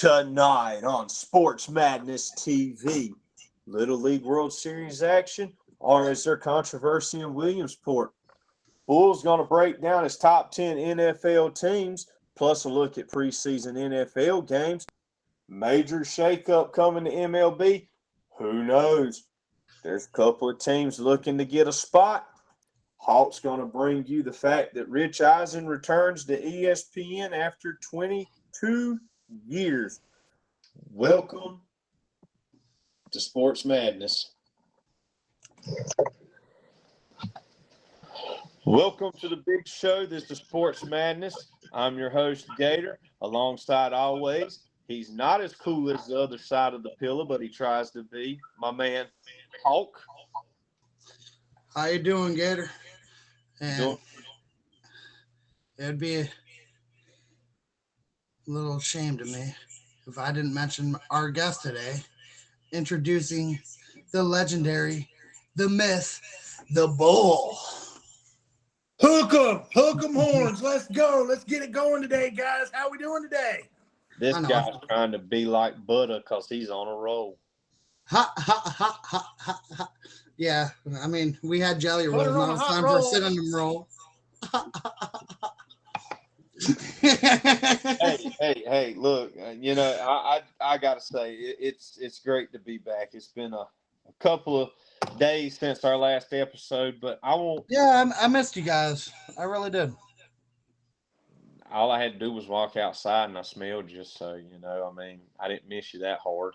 Tonight on Sports Madness TV, Little League World Series action, or is there controversy in Williamsport? Bull's going to break down his top 10 NFL teams, plus a look at preseason NFL games. Major shakeup coming to MLB. Who knows? There's a couple of teams looking to get a spot. Hawk's going to bring you the fact that Rich Eisen returns to ESPN after 22 years. Welcome to Sports Madness. Welcome to the big show. This is Sports Madness. I'm your host, Gator. Alongside always, he's not as cool as the other side of the pillow, but he tries to be. My man, Hawk. How you doing, Gator? And it'd be a little shame to me if I didn't mention our guest today, introducing the legendary, the myth, the Bull. Hook 'em horns. Let's go. Let's get it going today, guys. How we doing today? This guy's trying to be like Butter because he's on a roll. Ha, ha, ha, ha, ha, ha. Yeah, I mean, we had jelly rolls. Now it's time for a cinnamon roll. Hey! Look, I gotta say it's great to be back. It's been a couple of days since our last episode, but I won't. Yeah, I missed you guys. I really did. All I had to do was walk outside, and I smelled you. So I didn't miss you that hard.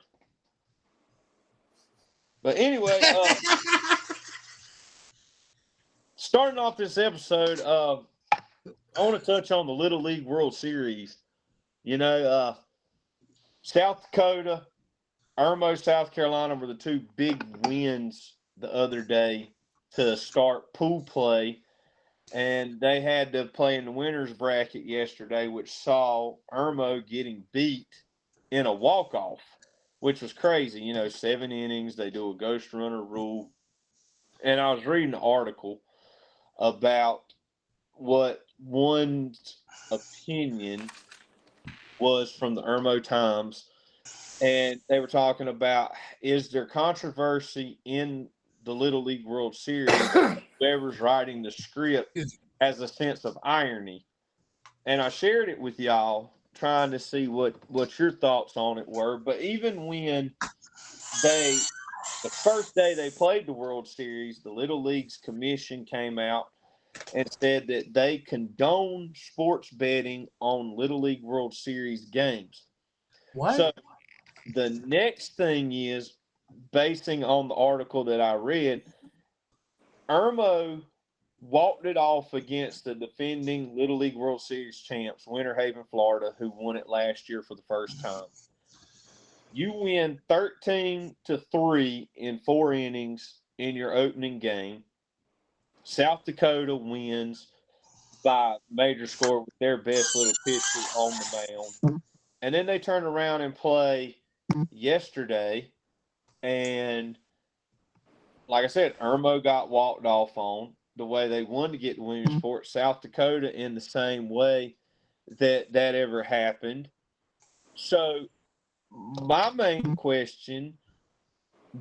But anyway, starting off this episode, I want to touch on the Little League World Series. South Dakota, Irmo, South Carolina were the two big wins the other day to start pool play. And they had to play in the winner's bracket yesterday, which saw Irmo getting beat in a walk-off, which was crazy. 7 innings, they do a ghost runner rule. And I was reading an article about what one's opinion was from the Irmo Times, and they were talking about, is there controversy in the Little League World Series? Whoever's writing the script has a sense of irony. And I shared it with y'all, trying to see what your thoughts on it were. But even when the first day they played the World Series, the Little League's commission came out and said that they condone sports betting on Little League World Series games. What? So the next thing is, basing on the article that I read, Irmo walked it off against the defending Little League World Series champs, Winter Haven, Florida, who won it last year for the first time. You win 13-3 in 4 innings in your opening game. South Dakota wins by major score with their best little pitcher on the mound. And then they turn around and play yesterday. And like I said, Irmo got walked off on the way they wanted to get Williamsport. South Dakota in the same way that ever happened. So my main question,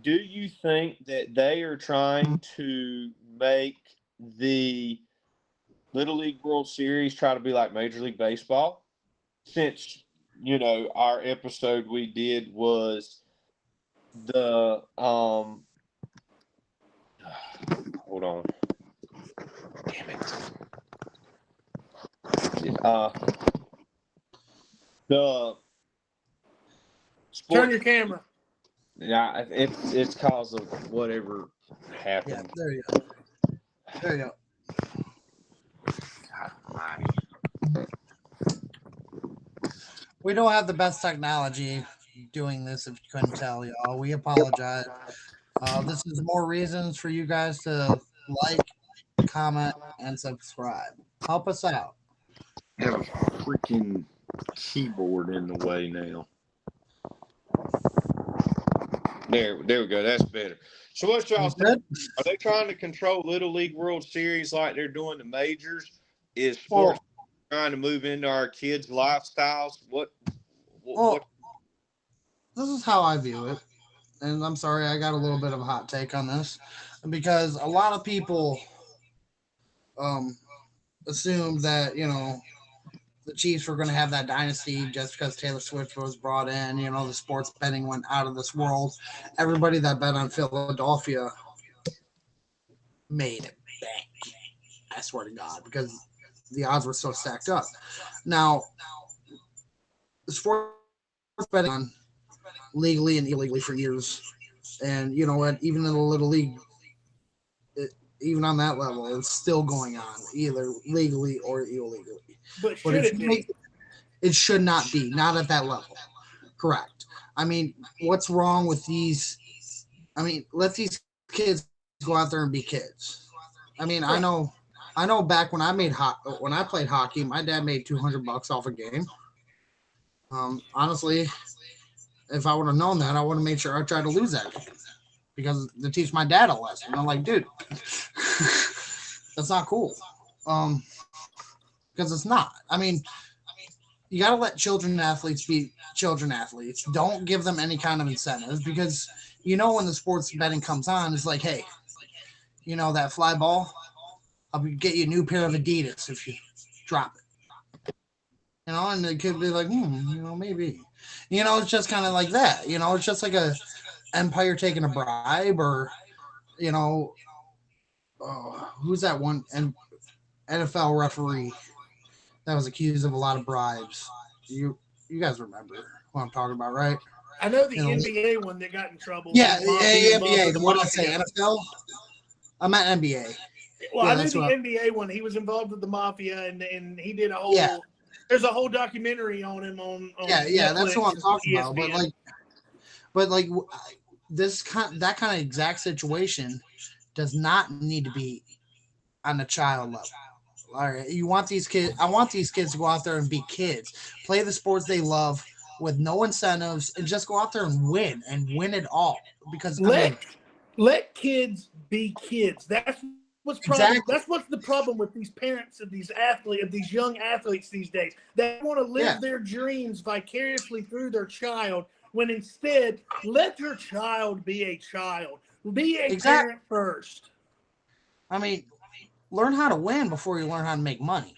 do you think that they are trying to make the Little League World Series try to be like Major League Baseball? Since, our episode we did was the hold on. Damn it. The Turn your camera. Yeah, it's cause of whatever happened. Yeah, there you go. There you go. God almighty. We don't have the best technology doing this, if you couldn't tell, y'all. We apologize. This is more reasons for you guys to like, comment, and subscribe. Help us out. I have a freaking keyboard in the way now. There we go. That's better. So what y'all think? Are they trying to control Little League World Series like they're doing the majors? Is sports trying to move into our kids' lifestyles? What this is how I view it. And I'm sorry, I got a little bit of a hot take on this because a lot of people um, assume that, the Chiefs were going to have that dynasty just because Taylor Swift was brought in. The sports betting went out of this world. Everybody that bet on Philadelphia made it bank. I swear to God, because the odds were so stacked up. Now, sports betting on legally and illegally for years. And you know what? Even in the Little League, even on that level, it's still going on, either legally or illegally. But should it be? It should not be, not at that level. Correct. I mean, what's wrong with these? I mean, let these kids go out there and be kids. I mean, I know back when when I played hockey, my dad made $200 off a game. Honestly, if I would have known that, I would have made sure I tried to lose that game because to teach my dad a lesson. I'm like, dude, that's not cool. Because it's not. I mean, you got to let children athletes be children athletes. Don't give them any kind of incentives because when the sports betting comes on, it's like, hey, that fly ball, I'll get you a new pair of Adidas if you drop it. And the kid be like, maybe. It's just kind of like that. It's just like a empire taking a bribe or, who's that one NFL referee that was accused of a lot of bribes? You guys remember what I'm talking about, right? I know the NBA one that got in trouble. Yeah, NBA. What did I say? NFL? I meant NBA. Well, I knew the NBA one. He was involved with the mafia, and he did a whole. Yeah. There's a whole documentary on him on yeah, that's what I'm talking about. But that kind of exact situation does not need to be on the child level. All right, you want these kids? I want these kids to go out there and be kids, play the sports they love with no incentives, and just go out there and win it all. Because let kids be kids. That's what's exactly. That's what's the problem with these parents of these athletes, of these young athletes these days. They want to live their dreams vicariously through their child, when instead let your child be a child. Be a parent first. I mean, learn how to win before you learn how to make money.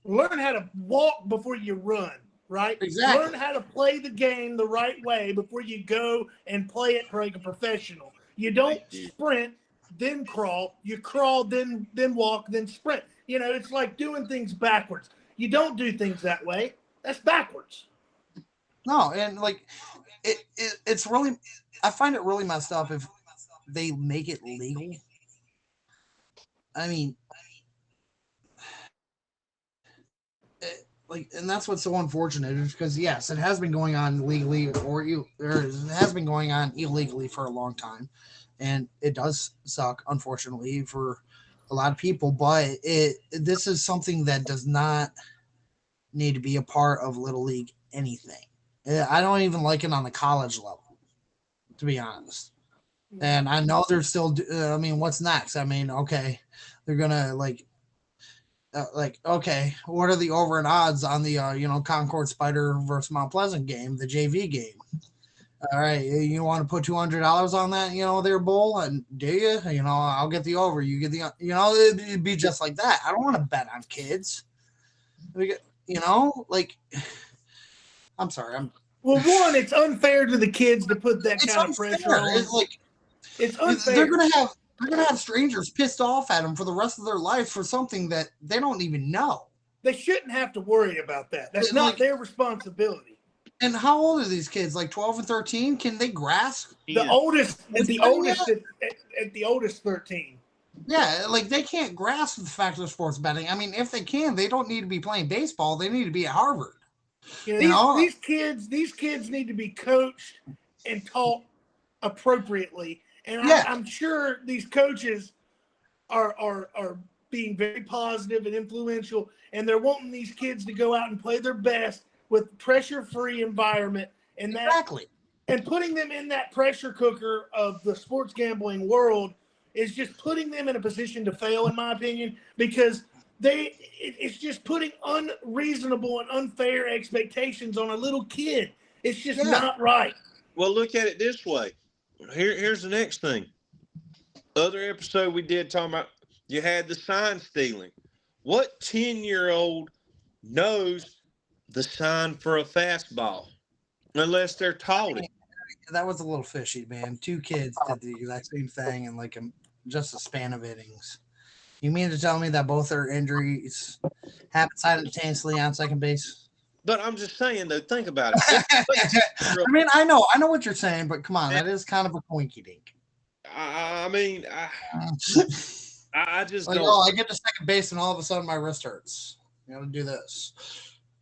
Learn how to walk before you run, right? Exactly. Learn how to play the game the right way before you go and play it like a professional. You don't sprint, then crawl. You crawl, then walk, then sprint. It's like doing things backwards. You don't do things that way. That's backwards. No, and it's really, I find it really messed up if they make it legal. I mean, and that's what's so unfortunate is because yes, it has been going on legally it has been going on illegally for a long time, and it does suck, unfortunately, for a lot of people. But this is something that does not need to be a part of Little League anything. I don't even like it on the college level, to be honest. And I know they're still. What's next? Okay, they're gonna okay, what are the over and odds on the Concord Spider versus Mount Pleasant game, the JV game? All right, you want to put $200 on that, their bowl, and do you? I'll get the over. You get the, it'd be just like that. I don't want to bet on kids. I'm sorry. Well, one, it's unfair to the kids to put that kind of pressure on. It's unfair. They're gonna have strangers pissed off at them for the rest of their life for something that they don't even know. They shouldn't have to worry about that. That's not their responsibility. And how old are these kids? Like 12 and 13? Can they grasp? The oldest at the oldest 13. Yeah, they can't grasp the fact of sports betting. If they can, they don't need to be playing baseball. They need to be at Harvard. These kids need to be coached and taught appropriately. And I'm sure these coaches are being very positive and influential, and they're wanting these kids to go out and play their best with pressure-free environment, and exactly. And putting them in that pressure cooker of the sports gambling world is just putting them in a position to fail, in my opinion, because it's just putting unreasonable and unfair expectations on a little kid. It's just not right. Well, look at it this way. Here's the next thing. Other episode we did talking about, you had the sign stealing. What 10-year-old knows the sign for a fastball unless they're taught it? That was a little fishy, man. Two kids did the exact same thing in like just a span of innings. You mean to tell me that both their injuries happened simultaneously on second base? But I'm just saying, though, think about it. I mean, I know what you're saying, but come on, that is kind of a quinky dink. I mean, I just like, don't. Oh, I get to second base, and all of a sudden my wrist hurts. You got to do this.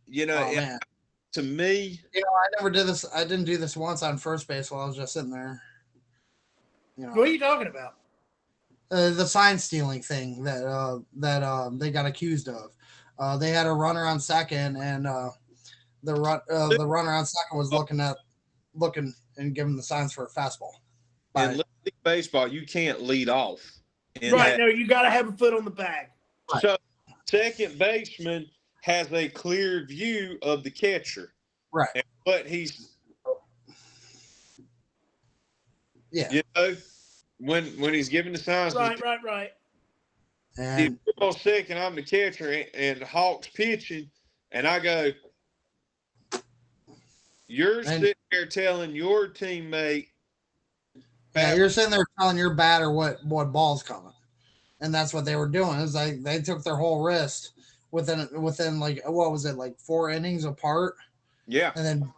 Man. To me, I never did this. I didn't do this once on first base while I was just sitting there. What are you talking about? The sign stealing thing that they got accused of. They had a runner on second, and the runner on second was looking and giving the signs for a fastball. In Little League baseball, you can't lead off. Right. No, you got to have a foot on the bag. Right. So, second baseman has a clear view of the catcher. Right. And what he's. Yeah. When he's giving the signs. Right. And if you're on second, I'm the catcher, and Hawk's pitching, and I go, you're sitting there telling your teammate. Yeah, you're sitting there telling your batter what ball's coming. And that's what they were doing. Is they took their whole wrist within like, what was it, like 4 innings apart? Yeah. And then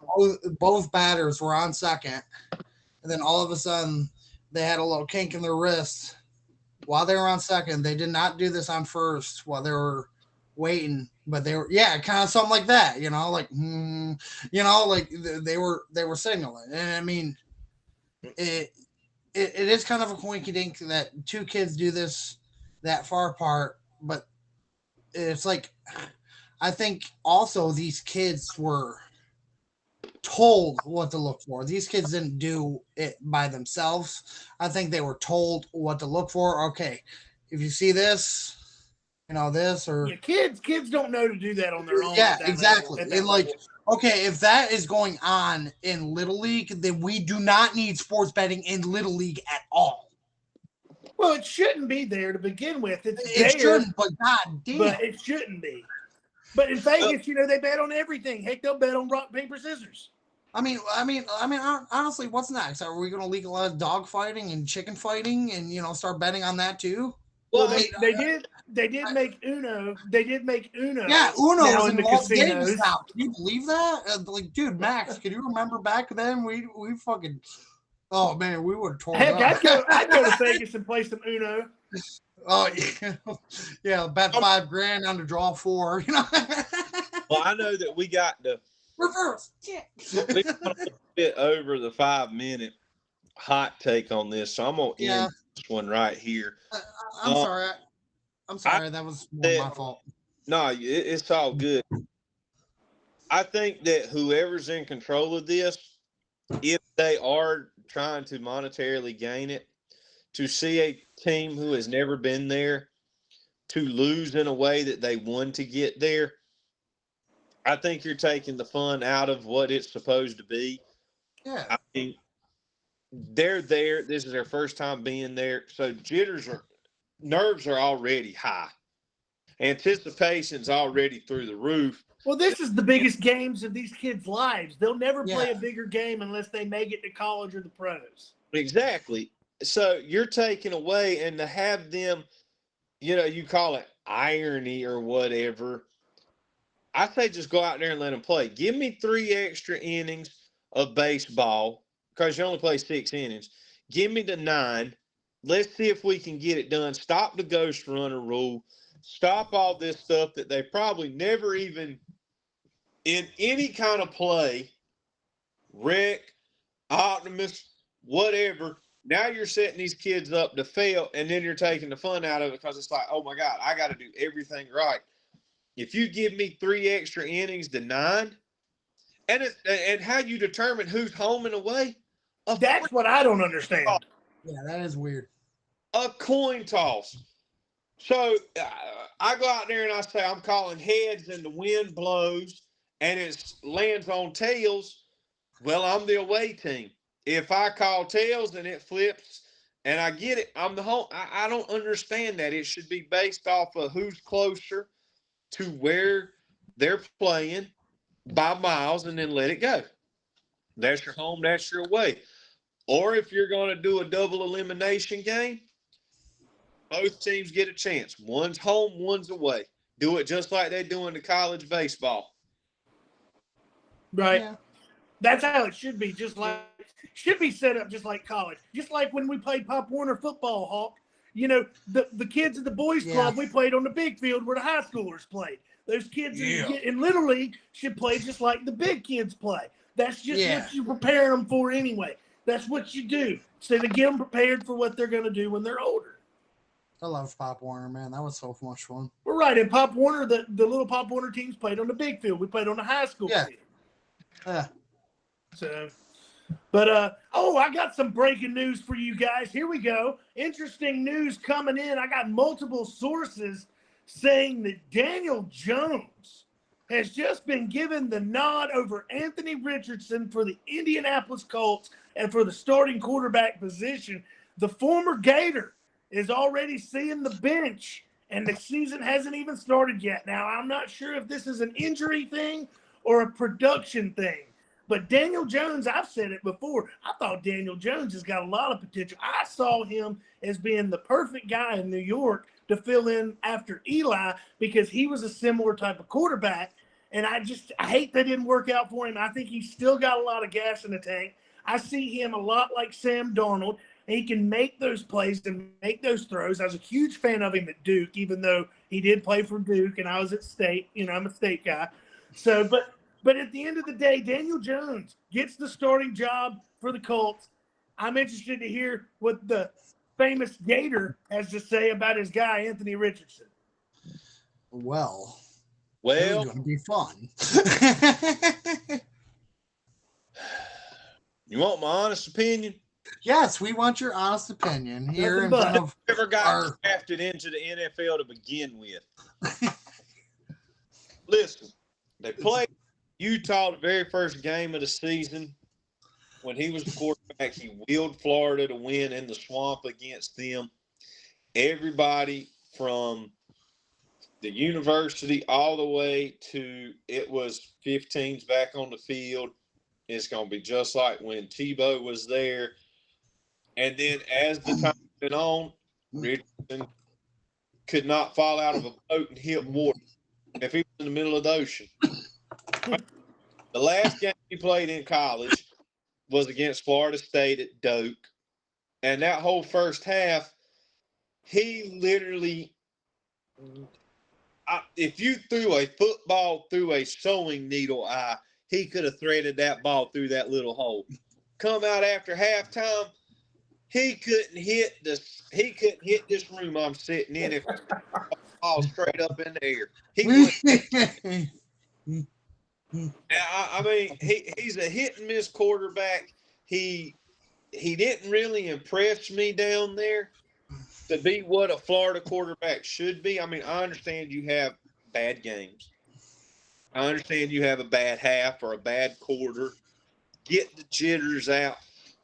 both batters were on second. And then all of a sudden they had a little kink in their wrist while they were on second. They did not do this on first while they were waiting, but they were, kind of something like that, like they were signaling. And I mean, it is kind of a quinky dink that two kids do this that far apart, but it's like, I think also these kids were told what to look for. These kids didn't do it by themselves. I think they were told what to look for. Okay, if you see this, this or kids don't know to do that on their own. Yeah, exactly. And like, okay, if that is going on in Little League, then we do not need sports betting in Little League at all. Well, it shouldn't be there to begin with. It shouldn't, but god damn. But it shouldn't be. But in Vegas, they bet on everything. Heck, they'll bet on rock, paper, scissors. I mean, honestly, what's next? Are we going to legalize dog fighting and chicken fighting and, start betting on that too? Well, they did make Uno. They did make Uno. Yeah, Uno now is in the Las casinos. Vegas now. Can you believe that? Dude, Max, can you remember back then? We fucking, oh man, we would have torn Heck, up. I'd go to Vegas and play some Uno. Oh yeah, bet $5,000 on the draw 4. Well, I know that we got the reverse. Yeah. We got a bit over the 5-minute hot take on this, so I'm gonna end this one right here. I'm sorry. I'm sorry. That was my fault. No, it's all good. I think that whoever's in control of this, if they are trying to monetarily gain it, to see a team who has never been there to lose in a way that they won to get there, I think you're taking the fun out of what it's supposed to be. Yeah. I mean, they're there. This is their first time being there. So nerves are already high. Anticipation's already through the roof. Well, this is the biggest games of these kids' lives. They'll never play a bigger game unless they make it to college or the pros. Exactly. So you're taking away, and to have them, you call it irony or whatever. I say just go out there and let them play. Give me 3 extra innings of baseball because you only play 6 innings. Give me the 9. Let's see if we can get it done. Stop the ghost runner rule. Stop all this stuff that they probably never even in any kind of play, Rick, Optimus, whatever. Now you're setting these kids up to fail, and then you're taking the fun out of it because it's like, oh, my God, I got to do everything right. If you give me 3 extra innings to 9, and how you determine who's home and away? That's what I don't understand. Yeah, that is weird. A coin toss. So I go out there and I say I'm calling heads and the wind blows and it lands on tails. Well, I'm the away team. if I call tails and it flips, and I get it, I'm the home. I don't understand that. It should be based off of who's closer to where they're playing by miles, and then let it go. That's your home. That's your away. Or if you're going to do a double elimination game, both teams get a chance. One's home, one's away. Do it just like they do in the college baseball. Right. Yeah. That's how it should be. Should be set up just like college. Just like when we played Pop Warner football, Hawk. You know, the kids at the boys club, we played on the big field where the high schoolers played. Those kids in Little League should play just like the big kids play. That's just what you prepare them for anyway. That's what you do. So to get them prepared for what they're going to do when they're older. I love Pop Warner, man. That was so much fun. We're right. In Pop Warner, the little Pop Warner teams played on the big field. We played on the high school field. So, but I got some breaking news for you guys. Here we go. Interesting news coming in. I got multiple sources saying that Daniel Jones has just been given the nod over Anthony Richardson for the Indianapolis Colts and for the starting quarterback position. The former Gator is already seeing the bench, and the season hasn't even started yet. Now, I'm not sure if this is an injury thing or a production thing, but Daniel Jones, I've said it before, I thought Daniel Jones has got a lot of potential. I saw him as being the perfect guy in New York to fill in after Eli because he was a similar type of quarterback, and I hate that didn't work out for him. I think he's still got a lot of gas in the tank. I see him a lot like Sam Darnold. He can make those plays and make those throws. I was a huge fan of him at Duke, even though he did play for Duke and I was at State. You know, I'm a State guy. So, but at the end of the day, Daniel Jones gets the starting job for the Colts. I'm interested to hear what the famous Gator has to say about his guy, Anthony Richardson. Well, it's going to be fun. You want my honest opinion? Yes, we want your honest opinion here in front of never got drafted into the NFL to begin with. Listen, they played Utah the very first game of the season. When he was the quarterback, he wheeled Florida to win in the swamp against them. Everybody from the university all the way to it was 15s back on the field. It's going to be just like when Tebow was there. And then as the time went on, Richardson could not fall out of a boat and hit water if he was in the middle of the ocean. The last game he played in college was against Florida State at Doak. And that whole first half, he literally if you threw a football through a sewing needle eye, he could have threaded that ball through that little hole. Come out after halftime, he couldn't hit this room I'm sitting in if the ball straight up in the air. I mean, he's a hit and miss quarterback. He didn't really impress me down there to be what a Florida quarterback should be. I mean, I understand you have bad games. I understand you have a bad half or a bad quarter. Get the jitters out.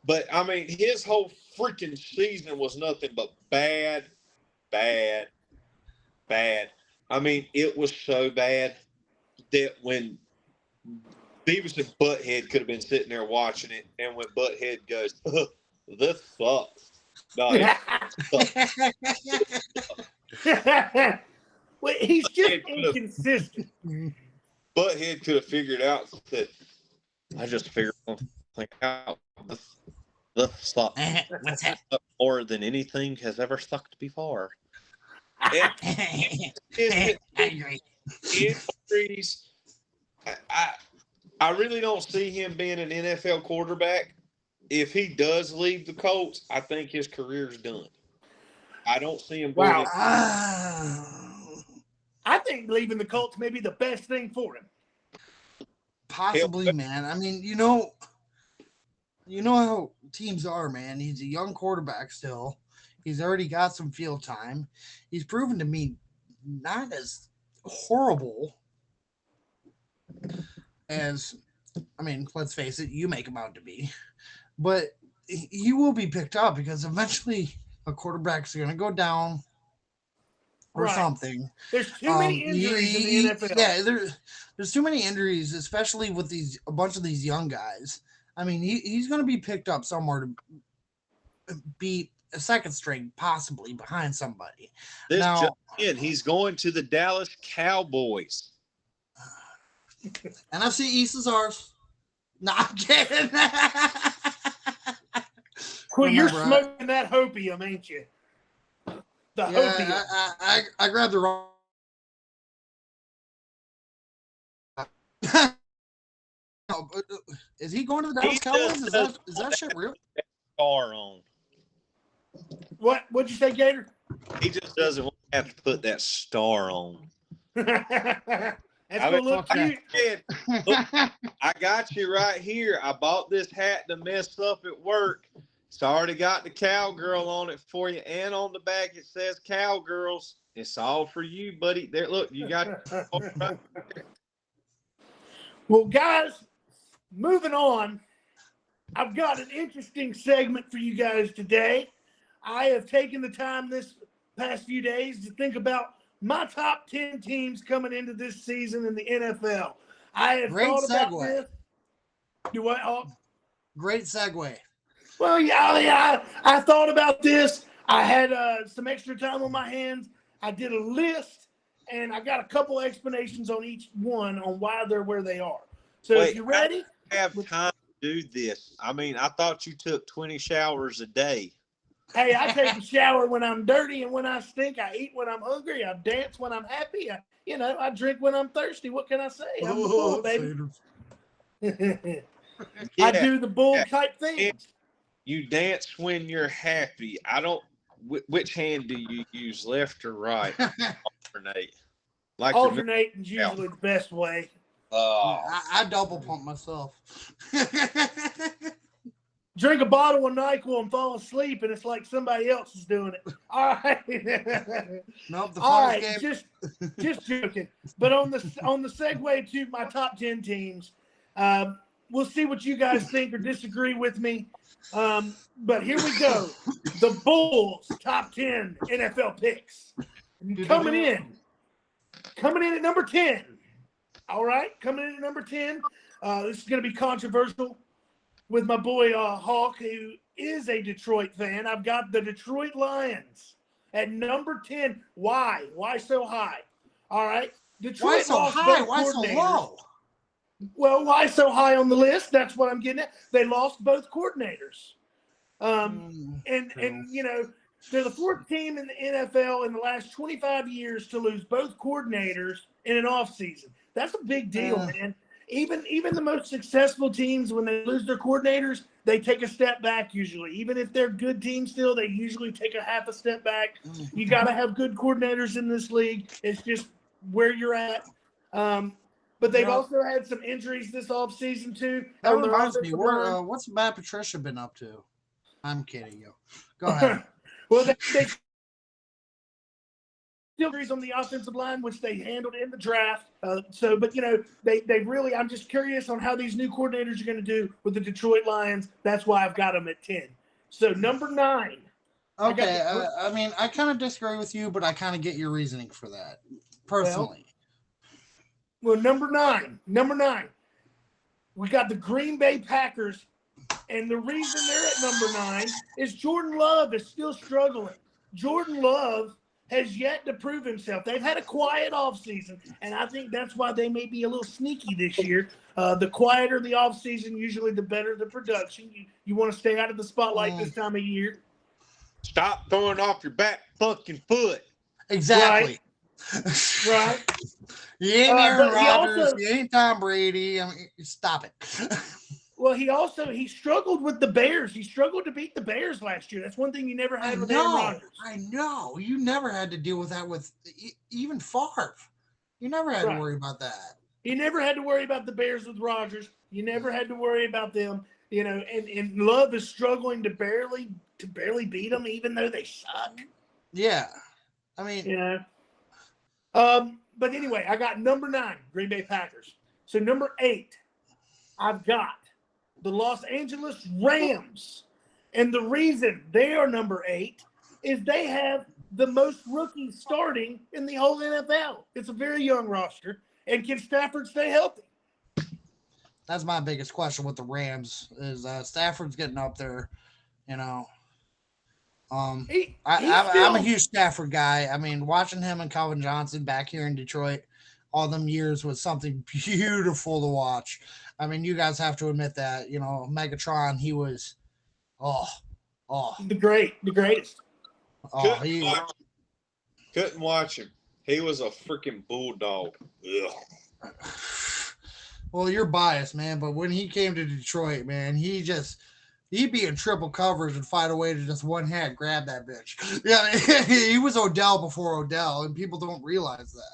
But, I mean, his whole freaking season was nothing but bad. I mean, it was so bad that when Beavis and Butthead could have been sitting there watching it, and when Butthead goes, this sucks. No, it sucks. Well, he's just inconsistent. Butthead could have figured out that I just figured out this sucks more than anything has ever sucked before. I agree. Injuries. I really don't see him being an NFL quarterback. If he does leave the Colts, I think his career's done. I don't see him going. I think leaving the Colts may be the best thing for him. Possibly, man. I mean, you know how teams are, man. He's a young quarterback still. He's already got some field time. He's proven to me not as horrible as, I mean, let's face it, you make him out to be. but he will be picked up because eventually a quarterback's going to go down or something. There's too many injuries in the NFL. Yeah, there's too many injuries, especially with a bunch of these young guys. I mean, he's going to be picked up somewhere to beat a second string, possibly behind somebody. This now, he's going to the Dallas Cowboys. NFC East is ours. No, I'm kidding. Well, you're smoking that hopium, ain't you? The hopium. I grabbed the wrong. Is he going to the Dallas Cowboys? Is that shit real? Star on. What'd you say, Gator? He just doesn't want to have to put that star on. That's gonna look cute. Look, I got you right here. I bought this hat to mess up at work. It's already got the cowgirl on it for you, and on the back it says Cowgirls. It's all for you, buddy. There, look, you got. Right. Well, guys, moving on. I've got an interesting segment for you guys today. I have taken the time this past few days to think about my top 10 teams coming into this season in the NFL. I have thought about this. Do what? Oh. Great segue. Well, yeah, I thought about this. I had some extra time on my hands. I did a list, and I got a couple explanations on each one on why they're where they are. So if you're ready. I have time to do this. I mean, I thought you took 20 showers a day. Hey, I take a shower when I'm dirty and when I stink. I eat when I'm hungry. I dance when I'm happy. I drink when I'm thirsty. What can I say? I'm the bull, baby. I do the bull type things. You dance when you're happy. I don't. Which hand do you use, left or right? Alternate. Alternate is usually the best way. I double pump myself. Drink a bottle of NyQuil and fall asleep, and it's like somebody else is doing it. All right. Nope. All right. Just joking. But on the segue to my top 10 teams, we'll see what you guys think or disagree with me. But here we go. The Bulls top 10 NFL picks coming in at number 10. All right, coming in at number 10. This is going to be controversial with my boy Hawk, who is a Detroit fan. I've got the Detroit Lions at number 10. Why? Why so high? All right. Detroit why so high? Why so low? Well, why so high on the list? That's what I'm getting at. They lost both coordinators. And they're the fourth team in the NFL in the last 25 years to lose both coordinators in an offseason. That's a big deal, man. Even the most successful teams, when they lose their coordinators, they take a step back usually. Even if they're good teams still, they usually take a half a step back. You got to have good coordinators in this league. It's just where you're at. But they've also had some injuries this offseason too. That reminds me, what's Matt Patricia been up to? I'm kidding you. Go ahead. Well, they still injuries on the offensive line, which they handled in the draft. But they really. I'm just curious on how these new coordinators are going to do with the Detroit Lions. That's why I've got them at 10. So number 9. Okay, I mean, I kind of disagree with you, but I kind of get your reasoning for that, personally. Well, number 9, we got the Green Bay Packers, and the reason they're at number 9 is Jordan Love is still struggling. Jordan Love has yet to prove himself. They've had a quiet offseason, and I think that's why they may be a little sneaky this year. The quieter the offseason, usually the better the production. You want to stay out of the spotlight this time of year. Stop throwing off your back fucking foot. Exactly. Right. You ain't Aaron Rodgers. You ain't Tom Brady. I mean, stop it. Well, he struggled with the Bears. He struggled to beat the Bears last year. That's one thing you never had with Aaron Rodgers. I know. You never had to deal with that with even Favre. You never had to worry about that. You never had to worry about the Bears with Rodgers. You never had to worry about them. And Love is struggling to barely beat them, even though they suck. Yeah. I mean, but anyway, I got number 9, Green Bay Packers. So number 8, I've got the Los Angeles Rams. And the reason they are number 8 is they have the most rookies starting in the whole NFL. It's a very young roster. And can Stafford stay healthy? That's my biggest question with the Rams is Stafford's getting up there, you know. I'm a huge Stafford guy. I mean, watching him and Calvin Johnson back here in Detroit all them years was something beautiful to watch. I mean, you guys have to admit that, you know, Megatron, he was, the greatest. Couldn't watch him. He was a freaking bulldog. Ugh. Well, you're biased, man, but when he came to Detroit, man, he'd be in triple coverage and find a way to just one hand grab that bitch. Yeah, he was Odell before Odell, and people don't realize that.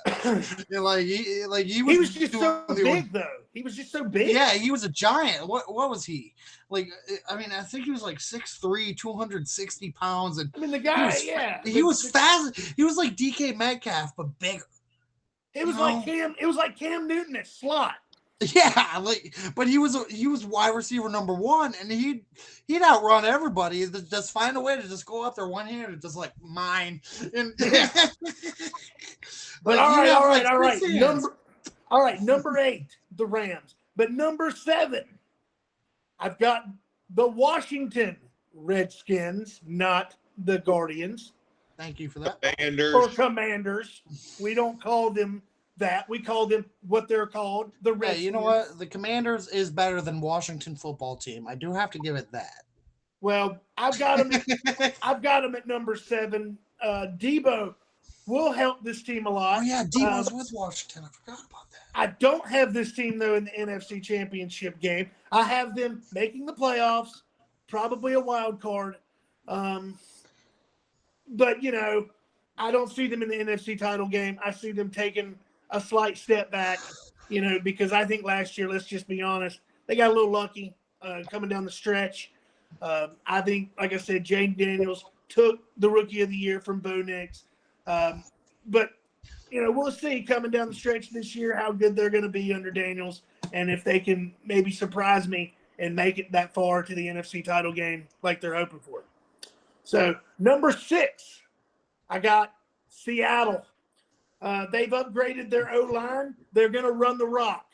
He was just so big, though. He was just so big. Yeah, he was a giant. What was he? Like, I mean, I think he was like 6'3", 260 pounds, and I mean, the guy, he was fast. He was like DK Metcalf, but bigger. It was like Cam Newton at slot. Yeah, but he was wide receiver number 1, and he'd outrun everybody. Just find a way to just go up there one handed, just like mine. And but all right. Number 8, the Rams. But number 7, I've got the Washington Redskins, not the Guardians. Thank you for that. Commanders. We don't call them that. We call them what they're called, the Redskins. Yeah, you know what? The Commanders is better than Washington football team. I do have to give it that. Well, I've got them at number 7. Debo will help this team a lot. Oh yeah, Debo's with Washington. I forgot about that. I don't have this team though in the NFC Championship game. I have them making the playoffs, probably a wild card. But you know, I don't see them in the NFC title game. I see them taking a slight step back, you know, because I think last year, let's just be honest, they got a little lucky coming down the stretch. I think, like I said, Jane Daniels took the Rookie of the Year from Bo Nix. But, you know, we'll see coming down the stretch this year how good they're going to be under Daniels and if they can maybe surprise me and make it that far to the NFC title game like they're hoping for. So, number 6, I got Seattle. They've upgraded their O-line. They're going to run the rock.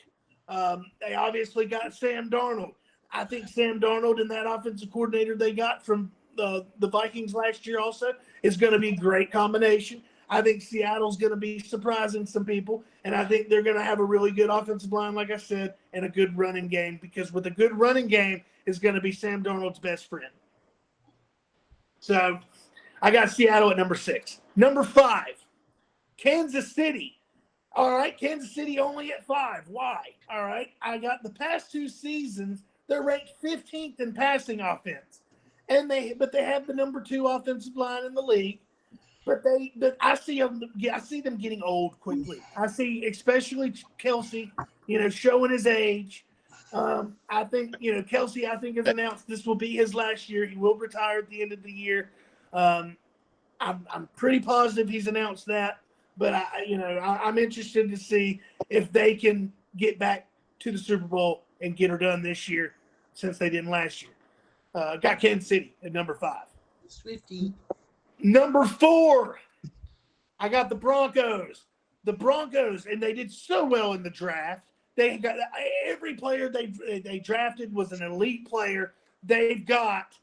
They obviously got Sam Darnold. I think Sam Darnold and that offensive coordinator they got from the Vikings last year also is going to be a great combination. I think Seattle's going to be surprising some people, and I think they're going to have a really good offensive line, like I said, and a good running game, because with a good running game is going to be Sam Darnold's best friend. So I got Seattle at number 6. Number 5, Kansas City. All right, Kansas City only at 5. Why? All right, I got the past 2 seasons, they're ranked 15th in passing offense. But they have the number 2 offensive line in the league. But I see them getting old quickly. I see especially Kelsey, you know, showing his age. I think, you know, Kelsey, I think has announced this will be his last year. He will retire at the end of the year. I'm pretty positive he's announced that. But I'm interested to see if they can get back to the Super Bowl and get her done this year, since they didn't last year. Got Kansas City at number 5. Swifty. Number 4, I got the Broncos. The Broncos, and they did so well in the draft. They got every player they drafted was an elite player. They've got,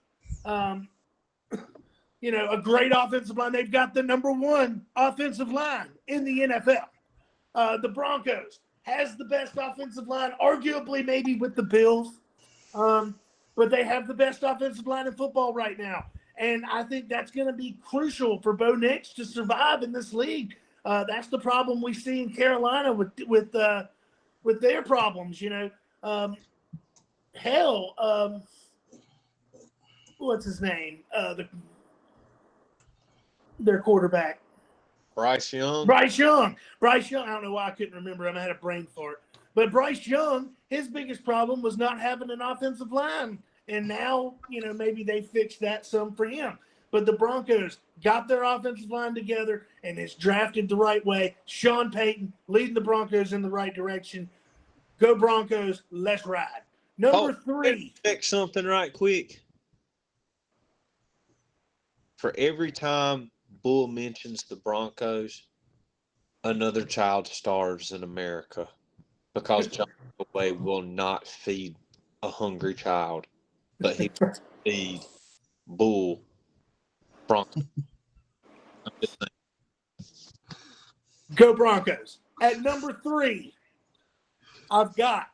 you know, a great offensive line. They've got the number 1 offensive line in the NFL. The Broncos has the best offensive line, arguably maybe with the Bills, but they have the best offensive line in football right now. And I think that's going to be crucial for Bo Nix to survive in this league. That's the problem we see in Carolina with their problems. You know, what's his name? Their quarterback, Bryce Young. Bryce Young. I don't know why I couldn't remember him. I had a brain fart. But Bryce Young, his biggest problem was not having an offensive line. And now, you know, maybe they fixed that some for him. But the Broncos got their offensive line together and it's drafted the right way. Sean Payton leading the Broncos in the right direction. Go Broncos, let's ride. Number 3. Check something right quick. For every time Bull mentions the Broncos, another child starves in America because John Elway will not feed a hungry child, but he will feed Bull Broncos. Go Broncos. At number 3, I've got,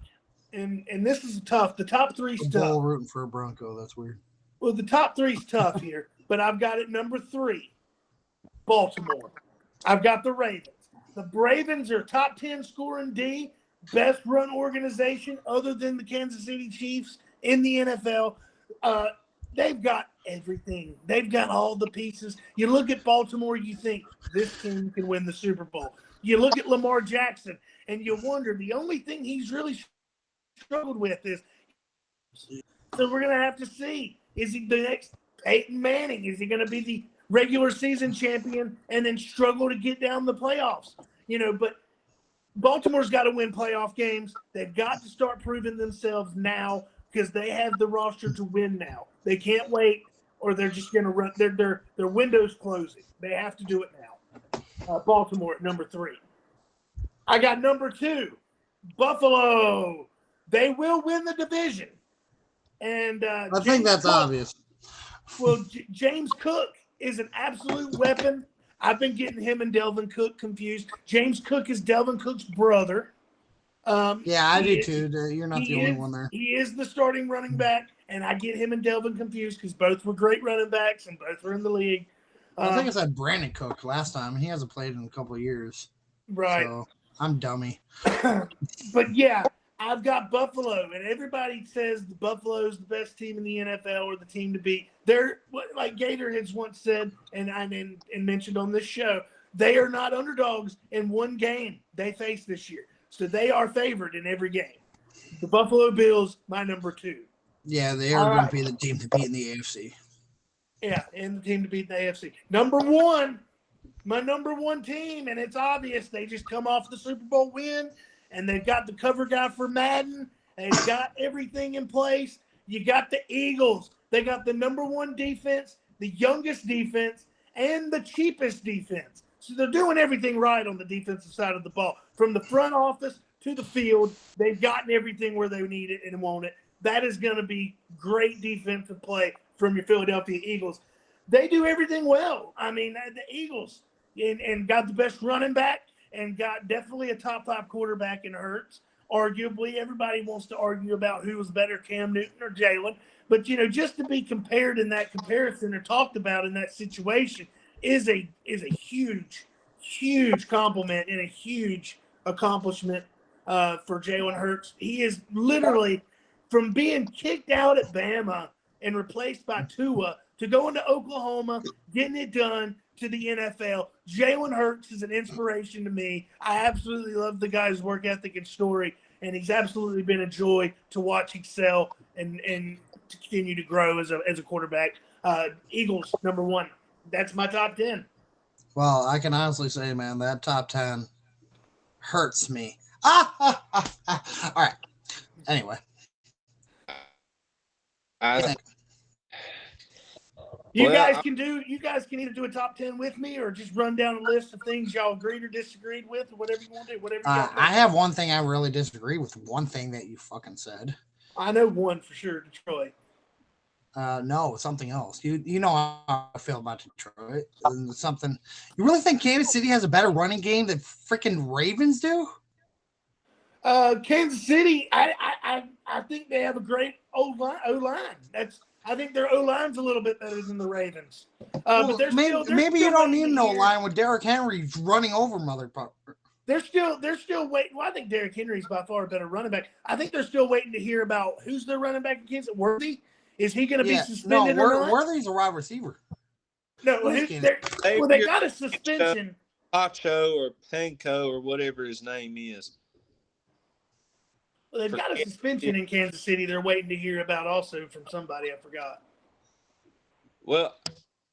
and this is tough. The top 3's tough. Bull rooting for a Bronco. That's weird. Well, the top 3's tough here, but I've got at number 3, Baltimore. I've got the Ravens. The Ravens are top 10 scoring D, best run organization other than the Kansas City Chiefs in the NFL. They've got everything. They've got all the pieces. You look at Baltimore, you think this team can win the Super Bowl. You look at Lamar Jackson, and you wonder, the only thing he's really struggled with is, so we're going to have to see, is he the next Peyton Manning? Is he going to be the regular season champion and then struggle to get down the playoffs? But Baltimore's got to win playoff games. They've got to start proving themselves now because they have the roster to win now. They can't wait, or they're just going to run. Their window's closing. They have to do it now. Baltimore at number 3. I got number 2, Buffalo. They will win the division. And I think that's obvious. Well, James Cook is an absolute weapon. I've been getting him and Delvin Cook confused. James Cook is Delvin Cook's brother. Yeah, I do too. You're not the only one there. He is the starting running back, and I get him and Delvin confused because both were great running backs and both were in the league. I think I said Brandon Cook last time. He hasn't played in a couple of years. Right. So I'm dummy. But yeah, I've got Buffalo, and everybody says the Buffalo's the best team in the NFL or the team to beat. They're, like Gator has once said, and mentioned on this show, they are not underdogs in one game they face this year. So they are favored in every game. The Buffalo Bills, my number 2. Yeah, they are going to be the team to beat in the AFC. Yeah, and the team to beat in the AFC. Number 1, my number 1 team, and it's obvious. They just come off the Super Bowl win, and they've got the cover guy for Madden. They've got everything in place. You got the Eagles. They got the number 1 defense, the youngest defense, and the cheapest defense. So they're doing everything right on the defensive side of the ball. From the front office to the field, they've gotten everything where they need it and want it. That is going to be great defensive play from your Philadelphia Eagles. They do everything well. I mean, the Eagles and got the best running back and got definitely a top 5 quarterback in Hurts. Arguably, everybody wants to argue about who was better, Cam Newton or Jalen. But, just to be compared in that comparison or talked about in that situation is a huge, huge compliment and a huge accomplishment for Jalen Hurts. He is literally, from being kicked out at Bama and replaced by Tua to going to Oklahoma, getting it done, to the NFL. Jalen Hurts is an inspiration to me. I absolutely love the guy's work ethic and story, and he's absolutely been a joy to watch excel and to continue to grow as a quarterback. Eagles, number 1. That's my top 10. Well, I can honestly say, man, that top 10 hurts me. All right. Anyway. You guys can either do a top 10 with me or just run down a list of things y'all agreed or disagreed with, or whatever you want to do. Whatever. I have one thing I really disagree with. One thing that you fucking said. I know one for sure. Detroit. No, something else. You know how I feel about Detroit. Something. You really think Kansas City has a better running game than freaking Ravens do? Kansas City, I think they have a great O-line. I think their O-line's a little bit better than the Ravens. But maybe you don't need an O-line with Derrick Henry running over motherfucker. They're still waiting. Well, I think Derrick Henry's by far a better running back. I think they're still waiting to hear about who's their running back in Kansas. Worthy? Is he going to be suspended or not? Worthy's a wide receiver. No, they got a suspension. Pacho or Panko or whatever his name is. Well, they've got a suspension in Kansas City they're waiting to hear about also from somebody. I forgot. Well,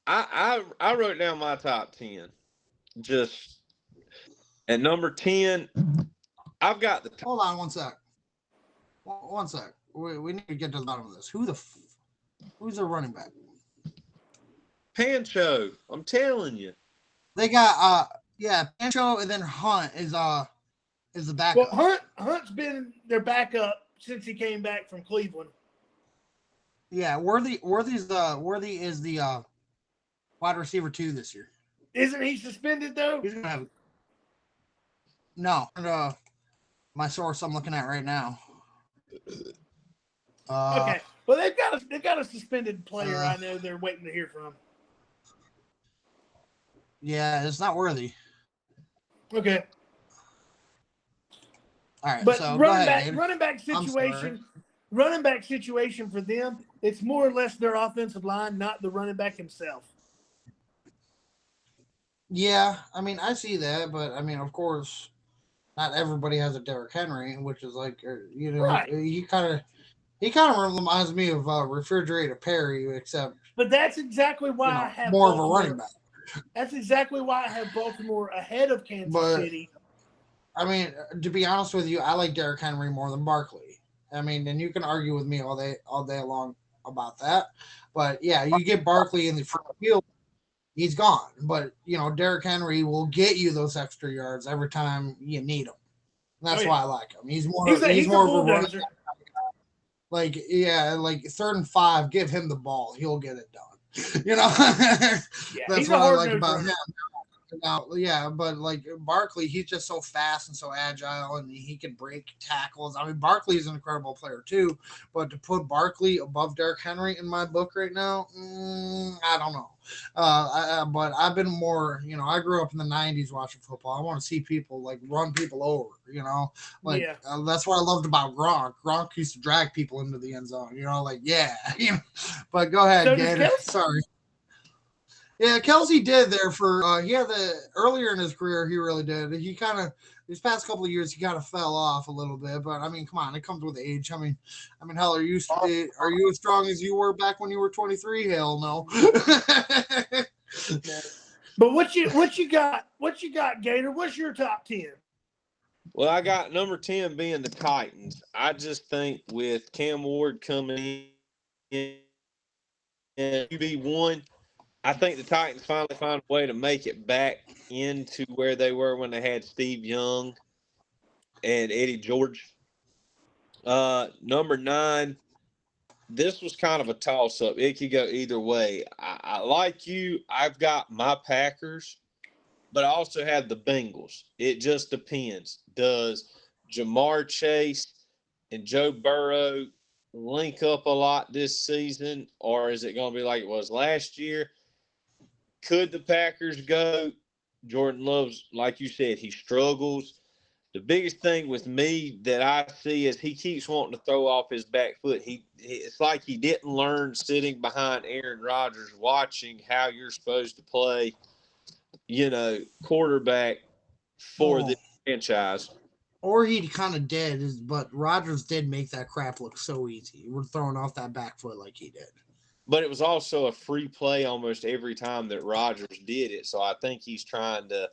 I wrote down my top 10. Just at number 10, I've got the. Hold on one sec. One sec. we need to get to the bottom of this. Who's their running back? Pancho. I'm telling you. They got Pancho, and then Hunt is the backup. Well, Hunt's been their backup since he came back from Cleveland. Yeah, Worthy is the wide receiver 2 this year. Isn't he suspended though? He's gonna have no. My source I'm looking at right now. Okay. Well, they've got a suspended player. I know they're waiting to hear from. Yeah, it's not Worthy. Okay. All right. But So running back situation for them, it's more or less their offensive line, not the running back himself. Yeah, I mean, I see that, but I mean, of course, not everybody has a Derrick Henry, which is like, Right. he kind of reminds me of Refrigerator Perry, except. But that's exactly why I have more of a running back. That's exactly why I have Baltimore ahead of Kansas City. I mean, to be honest with you, I like Derrick Henry more than Barkley. I mean, and you can argue with me all day long about that. But yeah, you get Barkley in the front field, he's gone. But Derrick Henry will get you those extra yards every time you need them. That's why I like him. He's more of a runner. Like 3rd and 5, give him the ball, he'll get it done. That's what I like about him. Now, yeah, but like Barkley, he's just so fast and so agile, and he can break tackles. I mean, Barkley is an incredible player too, but to put Barkley above Derrick Henry in my book right now, I don't know. But I've been more, I grew up in the '90s watching football. I want to see people like run people over, that's what I loved about Gronk. Gronk used to drag people into the end zone, But go ahead, Gator. Sorry. Yeah, Kelsey did there for earlier in his career, he really did. He kind of these past couple of years he kind of fell off a little bit, but I mean, come on, it comes with age. I mean, hell, are you as strong as you were back when you were 23? Hell no. But what you got, Gator? What's your top 10? Well, I got number 10 being the Titans. I just think with Cam Ward coming in QB1, I think the Titans finally found a way to make it back into where they were when they had Steve Young and Eddie George. Number 9, this was kind of a toss-up. It could go either way. I like you. I've got my Packers, but I also have the Bengals. It just depends. Does Jamar Chase and Joe Burrow link up a lot this season, or is it going to be like it was last year? Could the Packers go? Jordan Love's, like you said, he struggles. The biggest thing with me that I see is he keeps wanting to throw off his back foot. It's like he didn't learn sitting behind Aaron Rodgers, watching how you're supposed to play, quarterback for the franchise. Or he kind of did, but Rodgers did make that crap look so easy. We're throwing off that back foot like he did. But it was also a free play almost every time that Rodgers did it. So I think he's trying to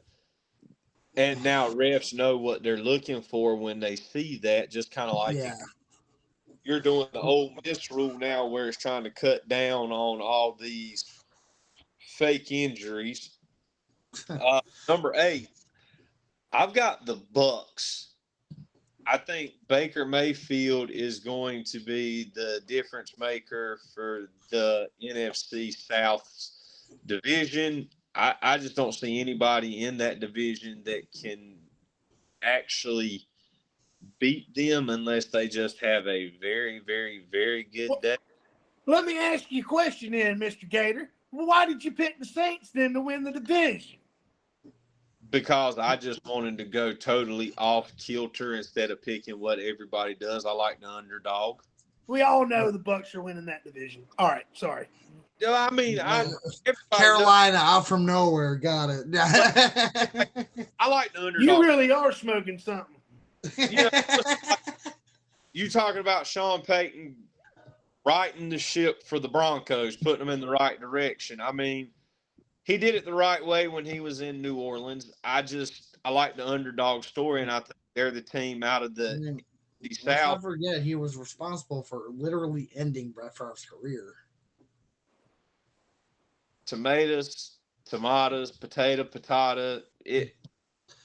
– and now refs know what they're looking for when they see that, just kind of like you're doing the Ole Miss rule now where it's trying to cut down on all these fake injuries. Number 8, I've got the Bucks. I think Baker Mayfield is going to be the difference maker for the NFC South division. I just don't see anybody in that division that can actually beat them unless they just have a very, very, very good day. Let me ask you a question then, Mr. Gator. Why did you pick the Saints then to win the division? Because I just wanted to go totally off kilter instead of picking what everybody does. I like the underdog. We all know the Bucks are winning that division. All right, sorry. I mean, Carolina out from nowhere, got it. I like the underdog. You really are smoking something. You talking about Sean Payton righting the ship for the Broncos, putting them in the right direction. I mean, he did it the right way when he was in New Orleans. I like the underdog story, and I think they're the team out of the Let's South. not forget he was responsible for literally ending Brett Favre's career. Tomatoes, potato.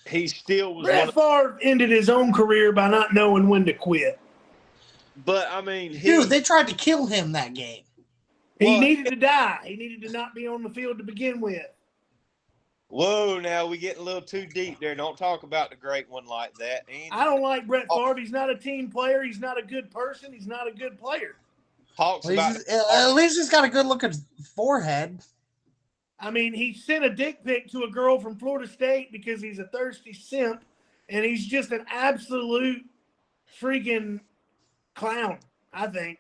He still was Brett Favre ended his own career by not knowing when to quit. But I mean, dude, they tried to kill him that game. He needed to die. He needed to not be on the field to begin with. Whoa, now we getting a little too deep there. Don't talk about the great one like that. I don't like Brett Favre. He's not a team player. He's not a good person. He's not a good player. Talks about at least he's got a good looking forehead. I mean, he sent a dick pic to a girl from Florida State because he's a thirsty simp, and he's just an absolute freaking clown, I think.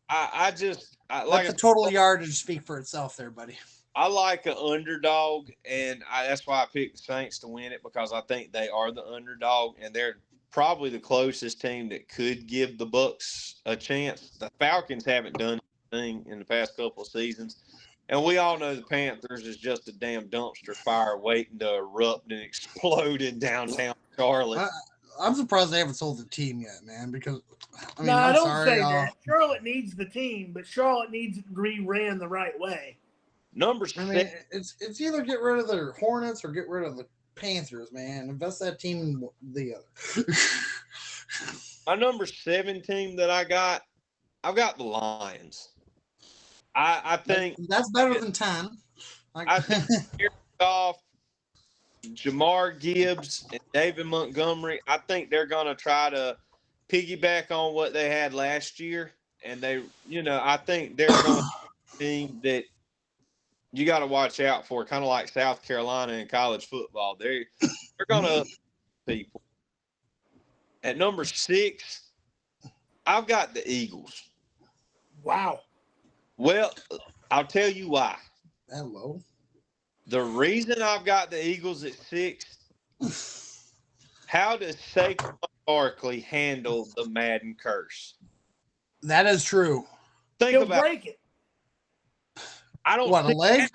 I like the total yardage speak for itself there, buddy. I like an underdog, and that's why I picked the Saints to win it, because I think they are the underdog, and they're probably the closest team that could give the Bucs a chance. The Falcons haven't done anything in the past couple of seasons, and we all know the Panthers is just a damn dumpster fire waiting to erupt and explode in downtown Charlotte. I'm surprised they haven't sold the team yet, man, because I mean, I don't say that. Charlotte needs the team, but Charlotte needs it re-ran the right way. Number 6. I mean, it's either get rid of the Hornets or get rid of the Panthers, man. Invest that team in the other. My number 7 team that I've got the Lions. I think that's better than 10. I think off Jamar Gibbs and David Montgomery, I think they're going to try to piggyback on what they had last year. And I think they're going to be a team that you got to watch out for, kind of like South Carolina in college football. They're going to people. At number 6, I've got the Eagles. Wow. Well, I'll tell you why. Hello. The reason I've got the Eagles at 6, how does Saquon Barkley handle the Madden curse? That is true. He'll break it. I don't a leg?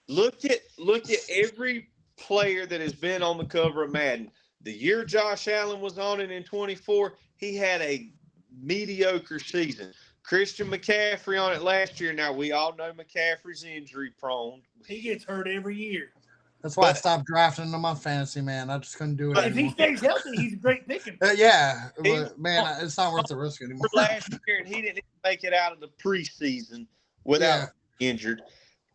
Look at every player that has been on the cover of Madden. The year Josh Allen was on it in 24, he had a mediocre season. Christian McCaffrey on it last year. Now, we all know McCaffrey's injury prone. He gets hurt every year. That's why I stopped drafting him on fantasy, man. I just couldn't do it anymore. If he stays healthy, he's a great picking. Yeah, but, man, it's not worth the risk anymore. Last year, and he didn't even make it out of the preseason without injured.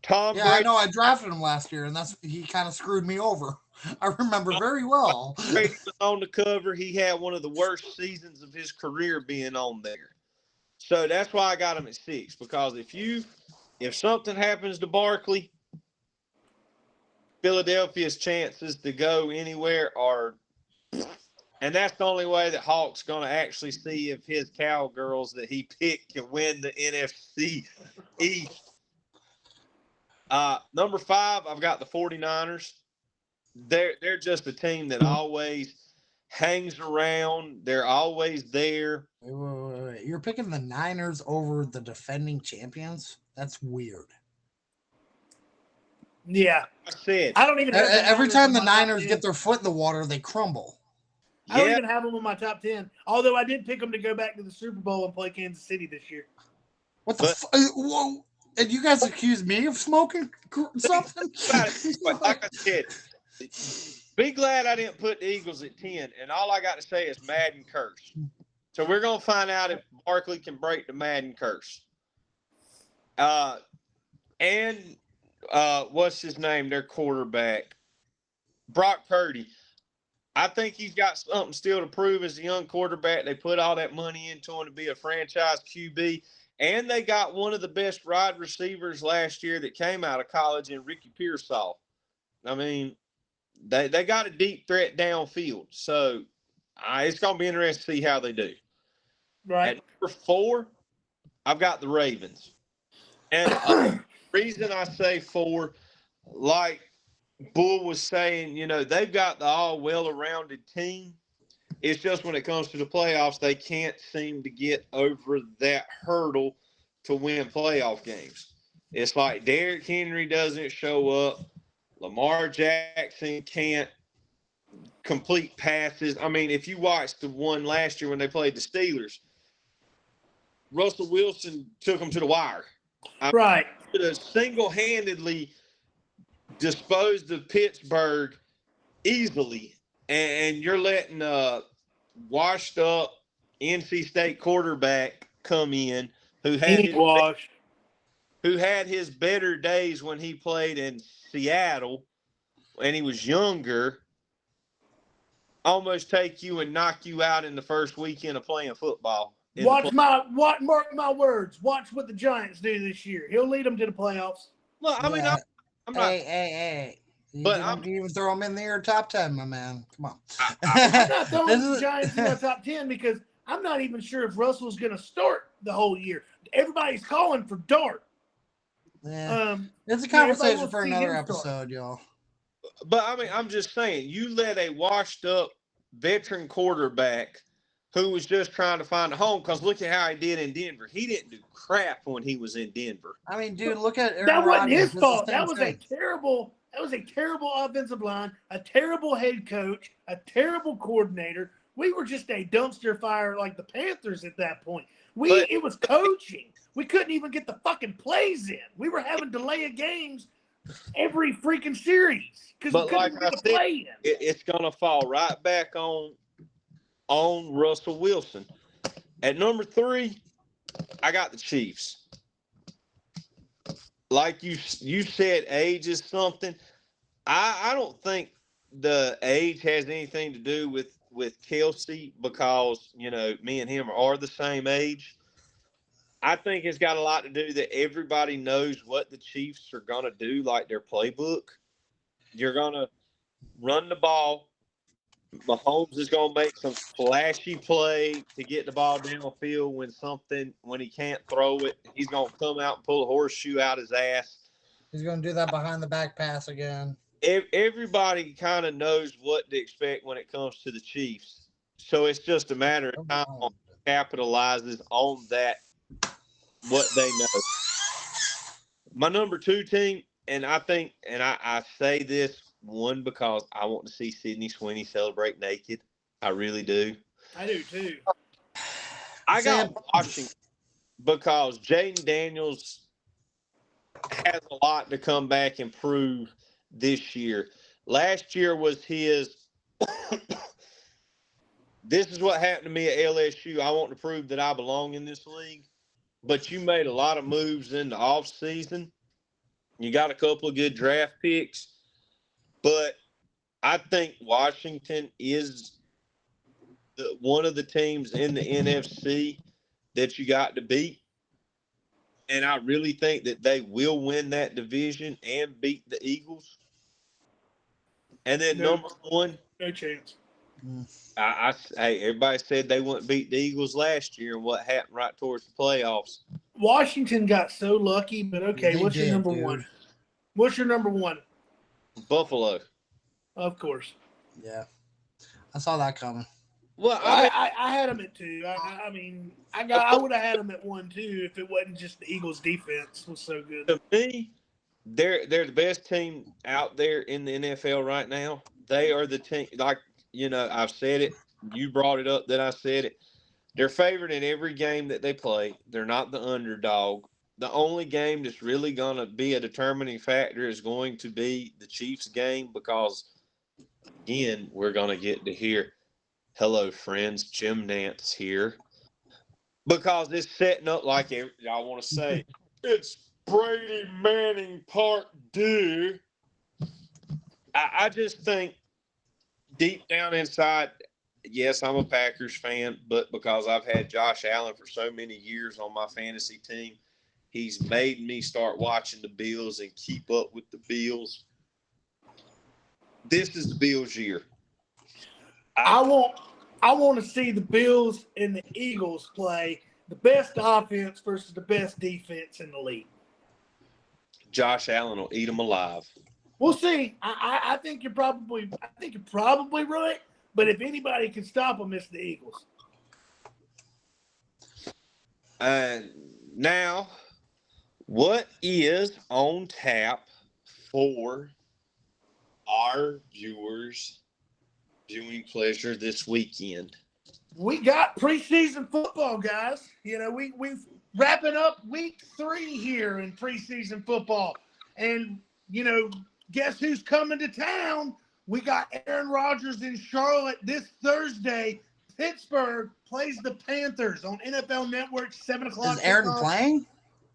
Tom Brady, I know. I drafted him last year, and he kind of screwed me over. I remember very well. Brady was on the cover. He had one of the worst seasons of his career being on there. So that's why I got him at 6, because if something happens to Barkley, Philadelphia's chances to go anywhere are, and that's the only way that Hawk's going to actually see if his Cowgirls that he picked can win the NFC East. Number 5, I've got the 49ers. They're just a team that always hangs around. They're always there. Wait. You're picking the Niners over the defending champions? That's weird. Yeah. I don't even every time the Niners get their foot in the water, they crumble. I don't even have them in my top 10. Although I did pick them to go back to the Super Bowl and play Kansas City this year. What the whoa. And you guys accuse me of smoking something? Like I said, be glad I didn't put the Eagles at 10. And all I got to say is Madden curse. So we're going to find out if Barkley can break the Madden curse. What's his name? Their quarterback, Brock Purdy. I think he's got something still to prove as a young quarterback. They put all that money into him to be a franchise QB. And they got one of the best wide receivers last year that came out of college in Ricky Pearsall. I mean, they got a deep threat downfield. So it's going to be interesting to see how they do. Right. At number 4, I've got the Ravens. And the reason I say 4, like Bull was saying, they've got the all well-rounded team. It's just when it comes to the playoffs, they can't seem to get over that hurdle to win playoff games. It's like Derrick Henry doesn't show up. Lamar Jackson can't complete passes. I mean, if you watched the one last year when they played the Steelers, Russell Wilson took them to the wire. Right. Could have single-handedly disposed of Pittsburgh easily, and you're letting washed up NC State quarterback come in who had his better days when he played in Seattle and he was younger, almost take you and knock you out in the first weekend of playing football. Mark my words. Watch what the Giants do this year. He'll lead them to the playoffs. Well, I mean, I'm not. Hey. But you even throw them in your top 10, my man. Come on. I'm not throwing the Giants in my top 10 because I'm not even sure if Russell's going to start the whole year. Everybody's calling for Dart. Yeah. It's a conversation for another episode, y'all. But I mean, I'm just saying, you let a washed-up veteran quarterback who was just trying to find a home, because look at how he did in Denver. He didn't do crap when he was in Denver. I mean, dude, look at Aaron that wasn't Rodgers. his fault. That was a terrible offensive line, a terrible head coach, a terrible coordinator. We were just a dumpster fire like the Panthers at that point. It was coaching. We couldn't even get the fucking plays in. We were having delay of games every freaking series because we couldn't get the play in. It's going to fall right back on Russell Wilson. At number 3, I got the Chiefs. Like you said, age is something. I don't think the age has anything to do with Kelsey because, me and him are the same age. I think it's got a lot to do that everybody knows what the Chiefs are going to do, like their playbook. You're going to run the ball. Mahomes is going to make some flashy play to get the ball downfield when he can't throw it. He's going to come out and pull a horseshoe out his ass. He's going to do that behind the back pass again. Everybody kind of knows what to expect when it comes to the Chiefs. So it's just a matter of time capitalizes on that, what they know. My number 2 team, and I think, and I say this, one, because I want to see Sydney Sweeney celebrate naked. I really do. I do too. I got Washington because Jaden Daniels has a lot to come back and prove this year. Last year was his this is what happened to me at LSU. I want to prove that I belong in this league. But you made a lot of moves in the offseason. You got a couple of good draft picks. But I think Washington is one of the teams in the NFC that you got to beat. And I really think that they will win that division and beat the Eagles. And then number 1. No chance. Everybody said they wouldn't beat the Eagles last year, and what happened right towards the playoffs? Washington got so lucky, but okay, what's your number 1? What's your number 1? Buffalo. Of course. Yeah. I saw that coming. Well, I had them at 2. I would have had them at 1 too if it wasn't just the Eagles' defense was so good. To me, they're the best team out there in the NFL right now. They are the team, I've said it. You brought it up that I said it. They're favored in every game that they play. They're not the underdog. The only game that's really going to be a determining factor is going to be the Chiefs game because, again, we're going to get to hear, hello, friends, Jim Nantz here. Because it's setting up like I want to say, it's Brady Manning Part 2. I just think deep down inside, yes, I'm a Packers fan, but because I've had Josh Allen for so many years on my fantasy team, he's made me start watching the Bills and keep up with the Bills. This is the Bills' year. I want to see the Bills and the Eagles play the best offense versus the best defense in the league. Josh Allen will eat them alive. We'll see. I think you're probably right. But if anybody can stop them, it's the Eagles. Now, what is on tap for our viewers viewing pleasure this weekend. We got preseason football, guys. You know, we've wrapping up week 3 here in preseason football. And, you know, guess who's coming to town? We got Aaron Rodgers in Charlotte this Thursday. Pittsburgh plays the Panthers on NFL Network, 7 o'clock. Is Aaron playing?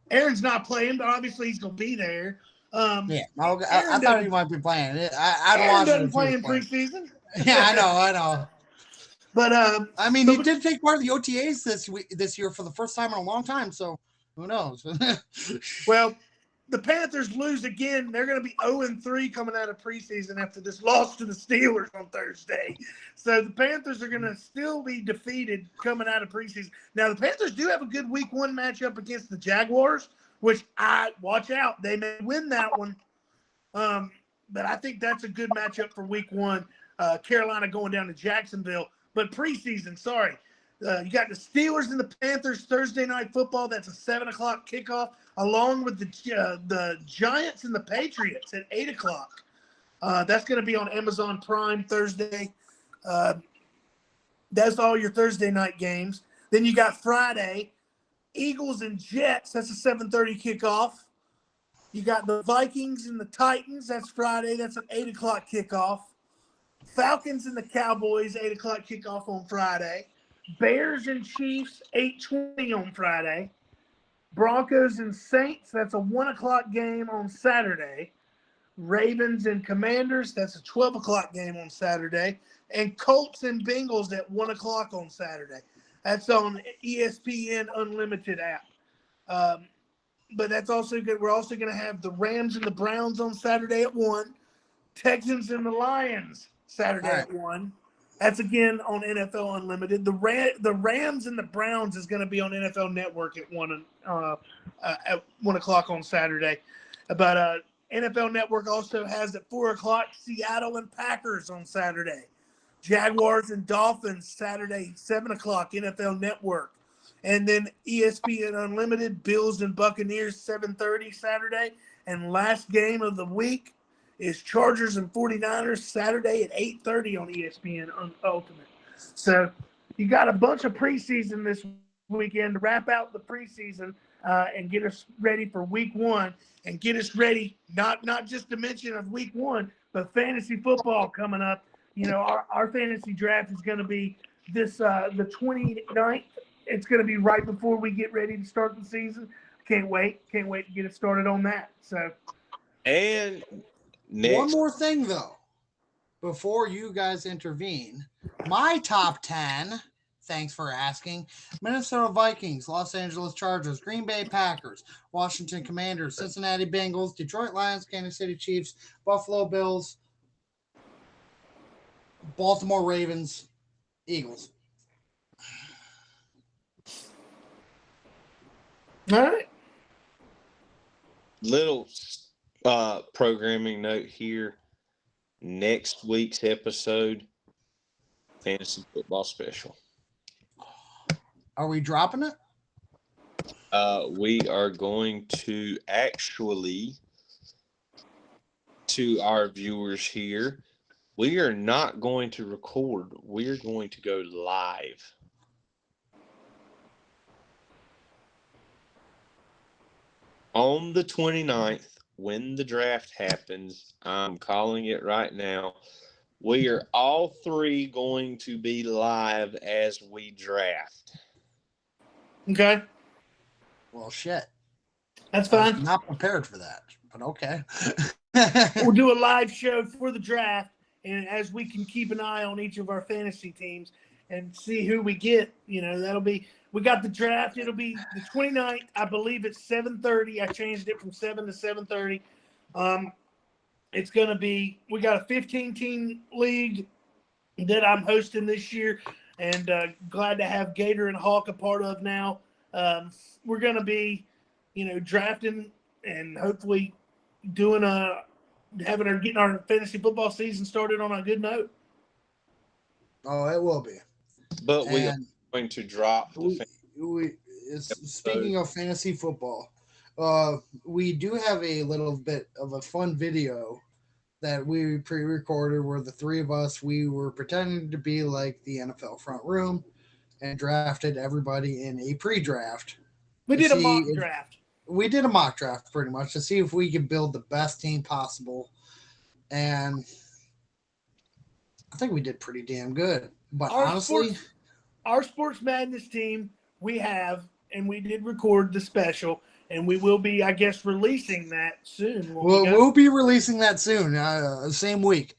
Aaron's not playing, but obviously he's going to be there. Yeah, I thought he might be playing. I'd Aaron watch doesn't it play in preseason. Yeah, I know. But I mean, he did take part of the OTAs this year for the first time in a long time. So who knows? Well, the Panthers lose again. They're going to be 0-3 coming out of preseason after this loss to the Steelers on Thursday. So the Panthers are going to still be defeated coming out of preseason. Now, the Panthers do have a good week 1 matchup against the Jaguars, which watch out. They may win that one. But I think that's a good matchup for week 1. Carolina going down to Jacksonville. But preseason, sorry. You got the Steelers and the Panthers Thursday night football. That's a 7 o'clock kickoff, along with the Giants and the Patriots at 8 o'clock. That's going to be on Amazon Prime Thursday. That's all your Thursday night games. Then you got Friday, Eagles and Jets. That's a 7:30 kickoff. You got the Vikings and the Titans. That's Friday. That's an 8 o'clock kickoff. Falcons and the Cowboys, 8 o'clock kickoff on Friday. Bears and Chiefs, 8:20 on Friday. Broncos and Saints, that's a 1 o'clock game on Saturday. Ravens and Commanders, that's a 12 o'clock game on Saturday. And Colts and Bengals at 1 o'clock on Saturday. That's on ESPN Unlimited app. But that's also good. We're also going to have the Rams and the Browns on Saturday at 1. Texans and the Lions Saturday at 1. That's again on NFL Unlimited. The Rams and the Browns is going to be on NFL Network at 1 o'clock on Saturday. But NFL Network also has at 4 o'clock Seattle and Packers on Saturday. Jaguars and Dolphins Saturday, 7 o'clock NFL Network. And then ESPN Unlimited, Bills and Buccaneers, 7:30 Saturday. And last game of the week is Chargers and 49ers Saturday at 8:30 on ESPN Ultimate. So you got a bunch of preseason this weekend to wrap out the preseason and get us ready for week 1 and get us ready, not just to mention of week 1, but fantasy football coming up. You know, our fantasy draft is going to be this the 29th. It's going to be right before we get ready to start the season. Can't wait to get it started on that. So, and next. One more thing, though, before you guys intervene. My top 10, thanks for asking: Minnesota Vikings, Los Angeles Chargers, Green Bay Packers, Washington Commanders, Cincinnati Bengals, Detroit Lions, Kansas City Chiefs, Buffalo Bills, Baltimore Ravens, Eagles. All right. Little programming note here. Next week's episode, fantasy football special. Are we dropping it? We are going to actually, to our viewers here, we are not going to record. We are going to go live. On the 29th, when the draft happens, I'm calling it right now, we are all 3 going to be live as we draft. Okay. Well, shit. That's fine. I was not prepared for that, but okay. We'll do a live show for the draft, and as we can keep an eye on each of our fantasy teams and see who we get, you know, that'll be – we got the draft. It'll be the 29th. I believe it's 7:30. I changed it from 7 to 7:30. It's going to be – we got a 15-team league that I'm hosting this year, and glad to have Gator and Hawk a part of now. We're going to be, you know, drafting and hopefully getting our fantasy football season started on a good note. Oh, it will be. But we are going to drop speaking of fantasy football, we do have a little bit of a fun video that we pre-recorded where the three of us we were pretending to be like the NFL front room and drafted everybody in a pre-draft We to did a see mock if, draft. we did a mock draft pretty much to see if we could build the best team possible, and I think we did pretty damn good. But Our honestly, sports madness team we have, and we did record the special, and we will be, I guess, releasing that soon. we'll be releasing that soon, same week.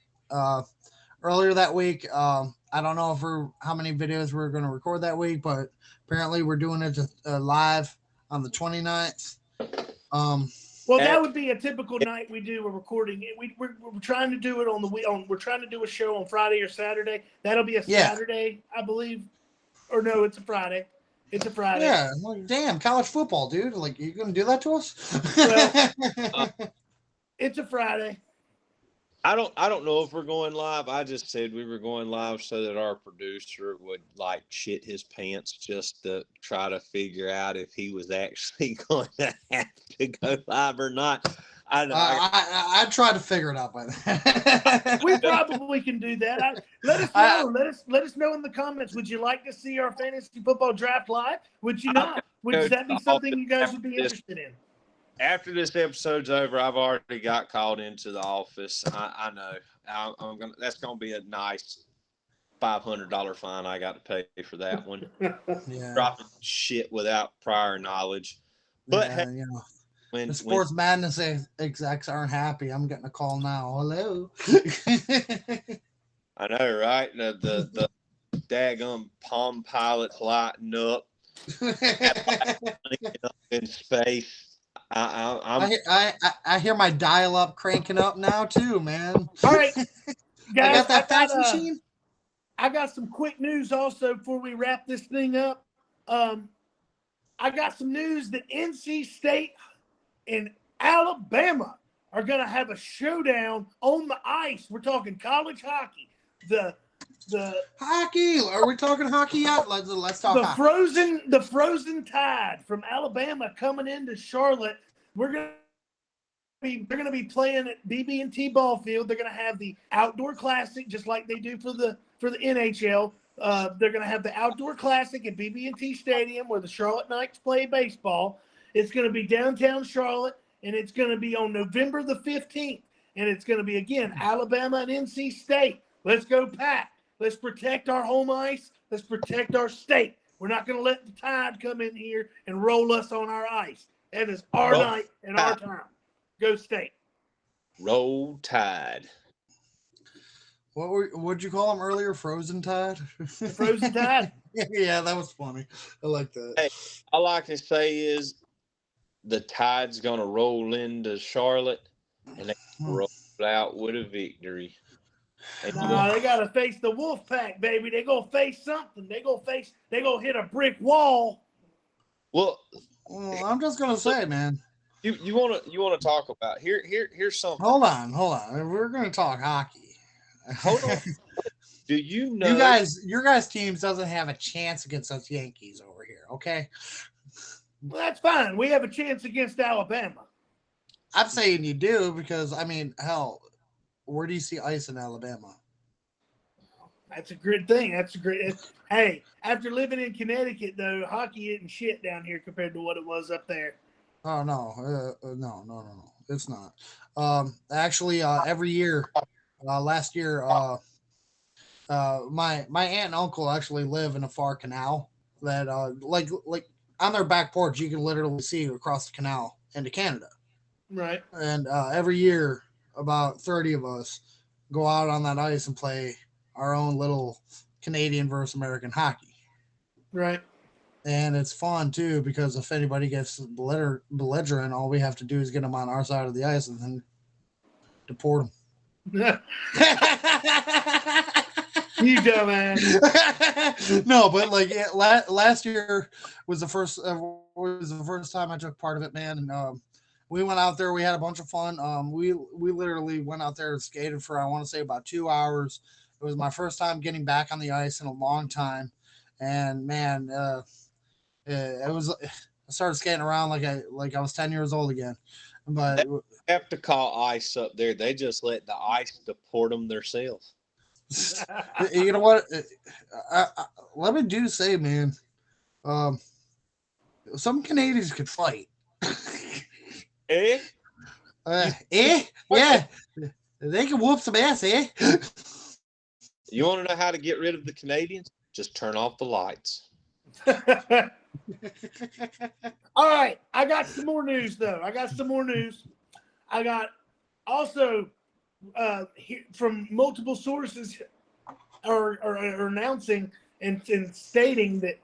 Earlier that week, I don't know how many videos we're going to record that week, but apparently we're doing it live on the 29th. Well, that would be a typical night we do a recording. We're trying to do it we're trying to do a show on Friday or Saturday. That'll be a Saturday, I believe. Or no, it's a Friday. It's a Friday. Yeah, like, damn, college football, dude. Like, you going to do that to us? Well, it's a Friday. I don't know if we're going live. I just said we were going live so that our producer would like shit his pants just to try to figure out if he was actually going to have to go live or not. I know. I tried to figure it out by then. We probably can do that. Let us know. Let us know in the comments. Would you like to see our fantasy football draft live? Would you not? Would that be something you guys would be interested in? After this episode's over, I've already got called into the office. I know. That's gonna be a nice $500 fine I got to pay for that one. Yeah. Dropping shit without prior knowledge. But yeah, hey, the Sports Madness execs aren't happy. I'm getting a call now. Hello. I know, right? The daggum Palm Pilots lighting up in space. I hear my dial-up cranking up now too, man. All right, guys, I got that fax machine. I got some quick news also before we wrap this thing up. I got some news that NC State and Alabama are going to have a showdown on the ice. We're talking college hockey. The hockey. Are we talking hockey yet? Let's talk hockey. The Frozen Tide from Alabama coming into Charlotte. They're going to be playing at BB&T Ball Field. They're going to have the outdoor classic just like they do for the NHL. They're going to have the outdoor classic at BB&T Stadium where the Charlotte Knights play baseball. It's going to be downtown Charlotte, and it's going to be on November the 15th. And it's going to be, again, Alabama and NC State. Let's go Pack. Let's protect our home ice. Let's protect our state. We're not going to let the Tide come in here and roll us on our ice. That is our night and our time. Go State. Roll Tide. What'd you call them earlier? Frozen Tide? Frozen Tide? Yeah, that was funny. I like that. Hey, all I can say is the Tide's going to roll into Charlotte and they roll out with a victory. They got to face the Wolfpack, baby. They going to face something. They going to hit a brick wall. Well, I'm just going to say, man. You want to talk about here's something. Hold on. We're going to talk hockey. Hold on. Do you know your guys' teams doesn't have a chance against us Yankees over here, okay? Well, that's fine. We have a chance against Alabama. I'm saying you do because, I mean, hell, where do you see ice in Alabama? That's a good thing. Hey, after living in Connecticut, though, hockey isn't shit down here compared to what it was up there. Oh, no. No. It's not. Actually, every year, last year, my aunt and uncle actually live in a far canal that, like on their back porch, you can literally see across the canal into Canada. Right. And every year, about 30 of us go out on that ice and play our own little Canadian versus American hockey. Right. And it's fun, too, because if anybody gets belligerent, all we have to do is get them on our side of the ice and then deport them. You dumbass. No, but like last year was the first time I took part of it, man. And we went out there. We had a bunch of fun. We literally went out there and skated for, I want to say, about 2 hours. It was my first time getting back on the ice in a long time, and man, it I started skating around like I was 10 years old again. But they have to call ice up there. They just let the ice deport them themselves. you know what? Let me do say, man. Some Canadians could fight. Eh? Yeah. They can whoop some ass, eh? You want to know how to get rid of the Canadians? Just turn off the lights. All right. I got some more news, though. I got also from multiple sources are announcing and stating that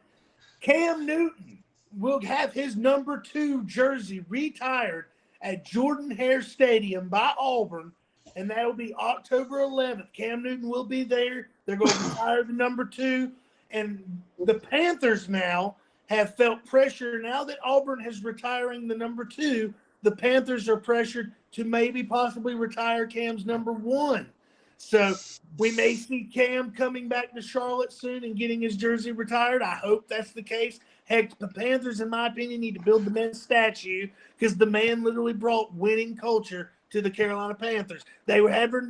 Cam Newton will have his number 2 jersey retired at Jordan-Hare Stadium by Auburn, and that will be October 11th. Cam Newton will be there. They're going to retire the number 2, and the Panthers now have felt pressure. Now that Auburn is retiring the number 2, the Panthers are pressured to maybe possibly retire Cam's number 1. So we may see Cam coming back to Charlotte soon and getting his jersey retired. I hope that's the case. Heck, the Panthers, in my opinion, need to build the man's statue because the man literally brought winning culture to the Carolina Panthers. They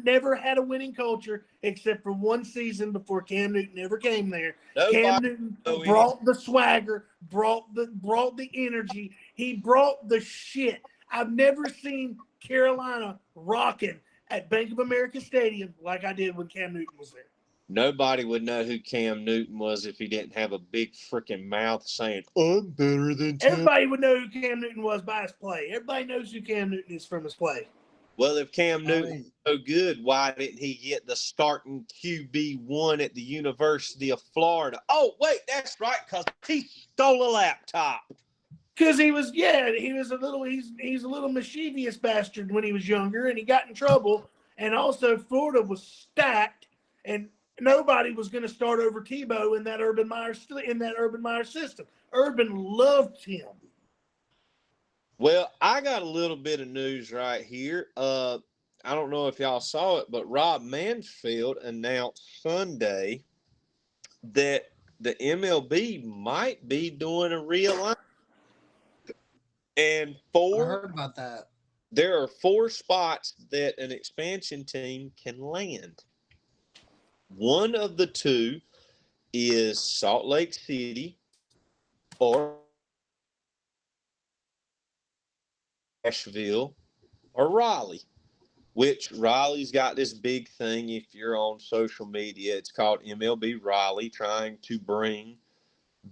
never had a winning culture except for one season before Cam Newton ever came there. Cam Newton brought the swagger, brought the energy. He brought the shit. I've never seen Carolina rocking at Bank of America Stadium like I did when Cam Newton was there. Nobody would know who Cam Newton was if he didn't have a big freaking mouth saying, I'm better than Cam. Everybody would know who Cam Newton was by his play. Everybody knows who Cam Newton is from his play. Well, if Cam Newton was so good, why didn't he get the starting QB1 at the University of Florida? Oh, wait, that's right, because he stole a laptop. Because he's a little mischievous bastard when he was younger, and he got in trouble. And also, Florida was stacked, and nobody was going to start over Tebow in that Urban Meyer system. Urban loved him. Well, I got a little bit of news right here. I don't know if y'all saw it, but Rob Manfred announced Sunday that the MLB might be doing a realignment. And I heard about that. There are 4 spots that an expansion team can land. One of the 2 is Salt Lake City or Nashville or Raleigh, which Raleigh's got this big thing. If you're on social media, it's called MLB Raleigh, trying to bring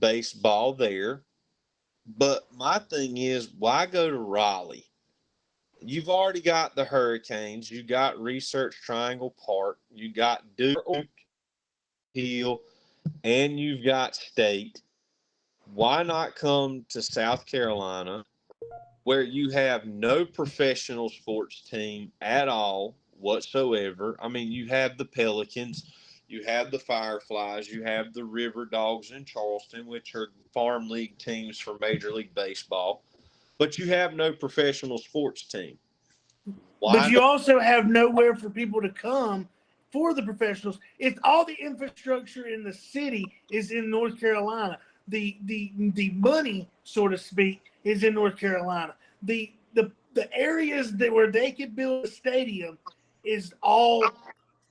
baseball there. But my thing is, why go to Raleigh? You've already got the Hurricanes. You got Research Triangle Park. You got Duke Hill, and you've got State. Why not come to South Carolina, where you have no professional sports team at all whatsoever? I mean, you have the Pelicans. You have the Fireflies. You have the River Dogs in Charleston, which are farm league teams for Major League Baseball. But you have no professional sports team. But you also have nowhere for people to come for the professionals. If all the infrastructure in the city is in North Carolina, the money, so to speak, is in North Carolina. The areas where they could build a stadium is all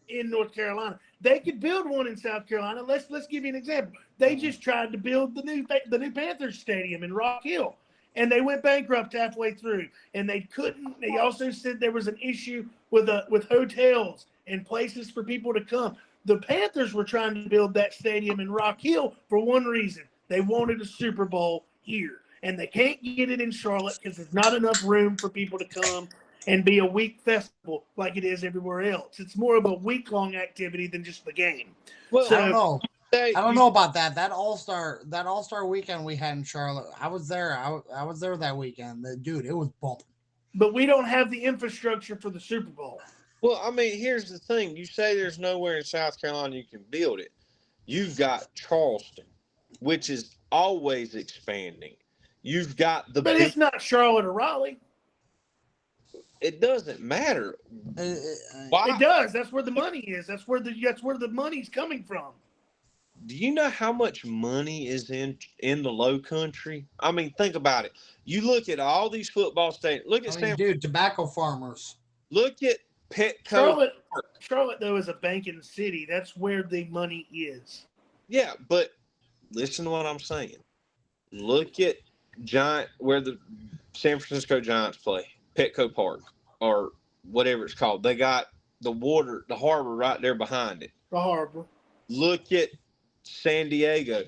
in North Carolina. They could build one in South Carolina. Let's give you an example. They just tried to build the new Panthers stadium in Rock Hill, and they went bankrupt halfway through. And they couldn't. They also said there was an issue with hotels and places for people to come. The Panthers were trying to build that stadium in Rock Hill for one reason. They wanted a Super Bowl here, and they can't get it in Charlotte because there's not enough room for people to come and be a week festival like it is everywhere else. It's more of a week-long activity than just the game. Well, so, I don't know about that. That All-Star weekend we had in Charlotte, I was there. I was there that weekend. Dude, it was bumping. But we don't have the infrastructure for the Super Bowl. Well, I mean, here's the thing. You say there's nowhere in South Carolina you can build it. You've got Charleston, which is always expanding. You've got But it's not Charlotte or Raleigh. It doesn't matter. Why? It does. That's where the money is. That's where the money's coming from. Do you know how much money is in the Low Country? I mean, think about it. You look at all these football stadiums. Look at dude, tobacco farmers. Look at Petco. Charlotte, though, is a banking city. That's where the money is. Yeah, but listen to what I'm saying. Look at where the San Francisco Giants play, Petco Park, or whatever it's called. They got the harbor right there behind it. The harbor. Look at San Diego.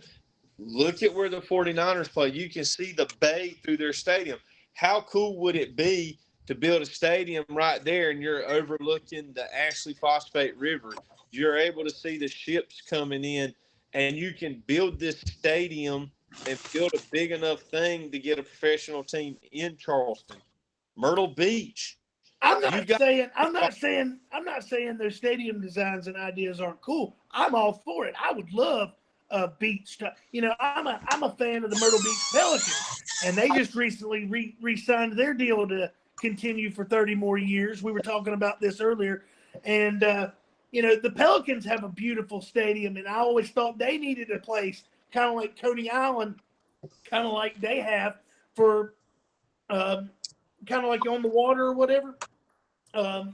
Look at where the 49ers play. You can see the bay through their stadium. How cool would it be to build a stadium right there and you're overlooking the Ashley Phosphate River? You're able to see the ships coming in, and you can build this stadium and build a big enough thing to get a professional team in Charleston. Myrtle Beach. I'm not saying their stadium designs and ideas aren't cool. I'm all for it. I would love a beach. I'm a fan of the Myrtle Beach Pelicans, and they just recently re-signed their deal to continue for 30 more years. We were talking about this earlier, and the Pelicans have a beautiful stadium, and I always thought they needed a place kind of like Coney Island, kind of like they have for kind of like on the water or whatever. The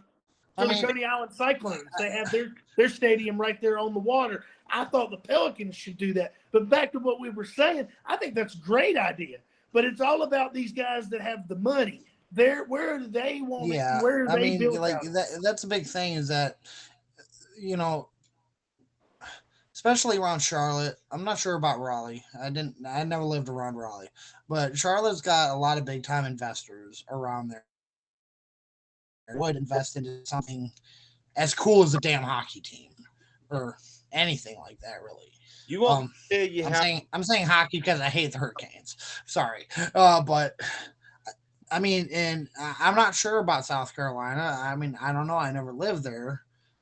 Coney Island Cyclones, they have their stadium right there on the water. I thought the Pelicans should do that. But back to what we were saying, I think that's a great idea. But it's all about these guys that have the money. Where do they want it? Where do they build that's a big thing is that, especially around Charlotte. I'm not sure about Raleigh. I never lived around Raleigh. But Charlotte's got a lot of big time investors around there. Would invest into something as cool as a damn hockey team or anything like that, really. You want I'm saying hockey because I hate the Hurricanes. Sorry. But I mean, and I'm not sure about South Carolina. I mean, I don't know. I never lived there.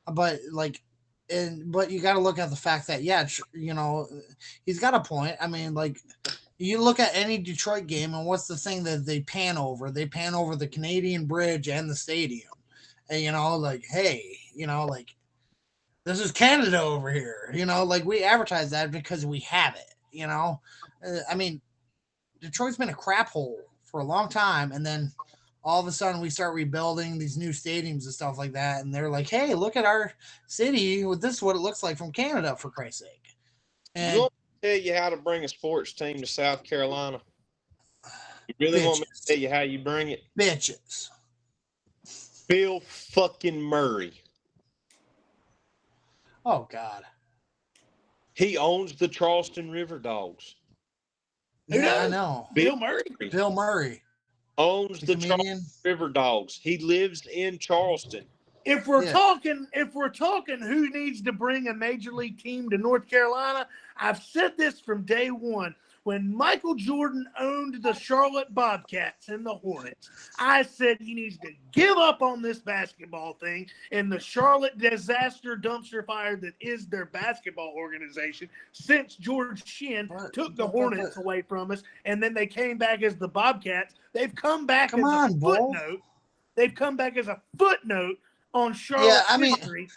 But but you got to look at the fact that, he's got a point. I mean, you look at any Detroit game, and what's the thing that they pan over? They pan over the Canadian Bridge and the stadium. And, hey, this is Canada over here. We advertise that because we have it, I mean, Detroit's been a crap hole for a long time. And then all of a sudden we start rebuilding these new stadiums and stuff like that. And they're like, hey, look at our city. This is what it looks like from Canada, for Christ's sake. And tell you how to bring a sports team to South Carolina? You really want me to tell you how you bring it? Bitches. Bill fucking Murray. Oh, God. He owns the Charleston River Dogs. Yeah, I know. Bill Murray? Bill Murray. Owns the Charleston River Dogs. He lives in Charleston. If we're talking who needs to bring a major league team to North Carolina, I've said this from day one. When Michael Jordan owned the Charlotte Bobcats and the Hornets, I said he needs to give up on this basketball thing and the Charlotte disaster dumpster fire that is their basketball organization since George Shinn took the Hornets away from us, and then they came back as the Bobcats. They've come back as a footnote. They've come back as a footnote on Charlotte's history.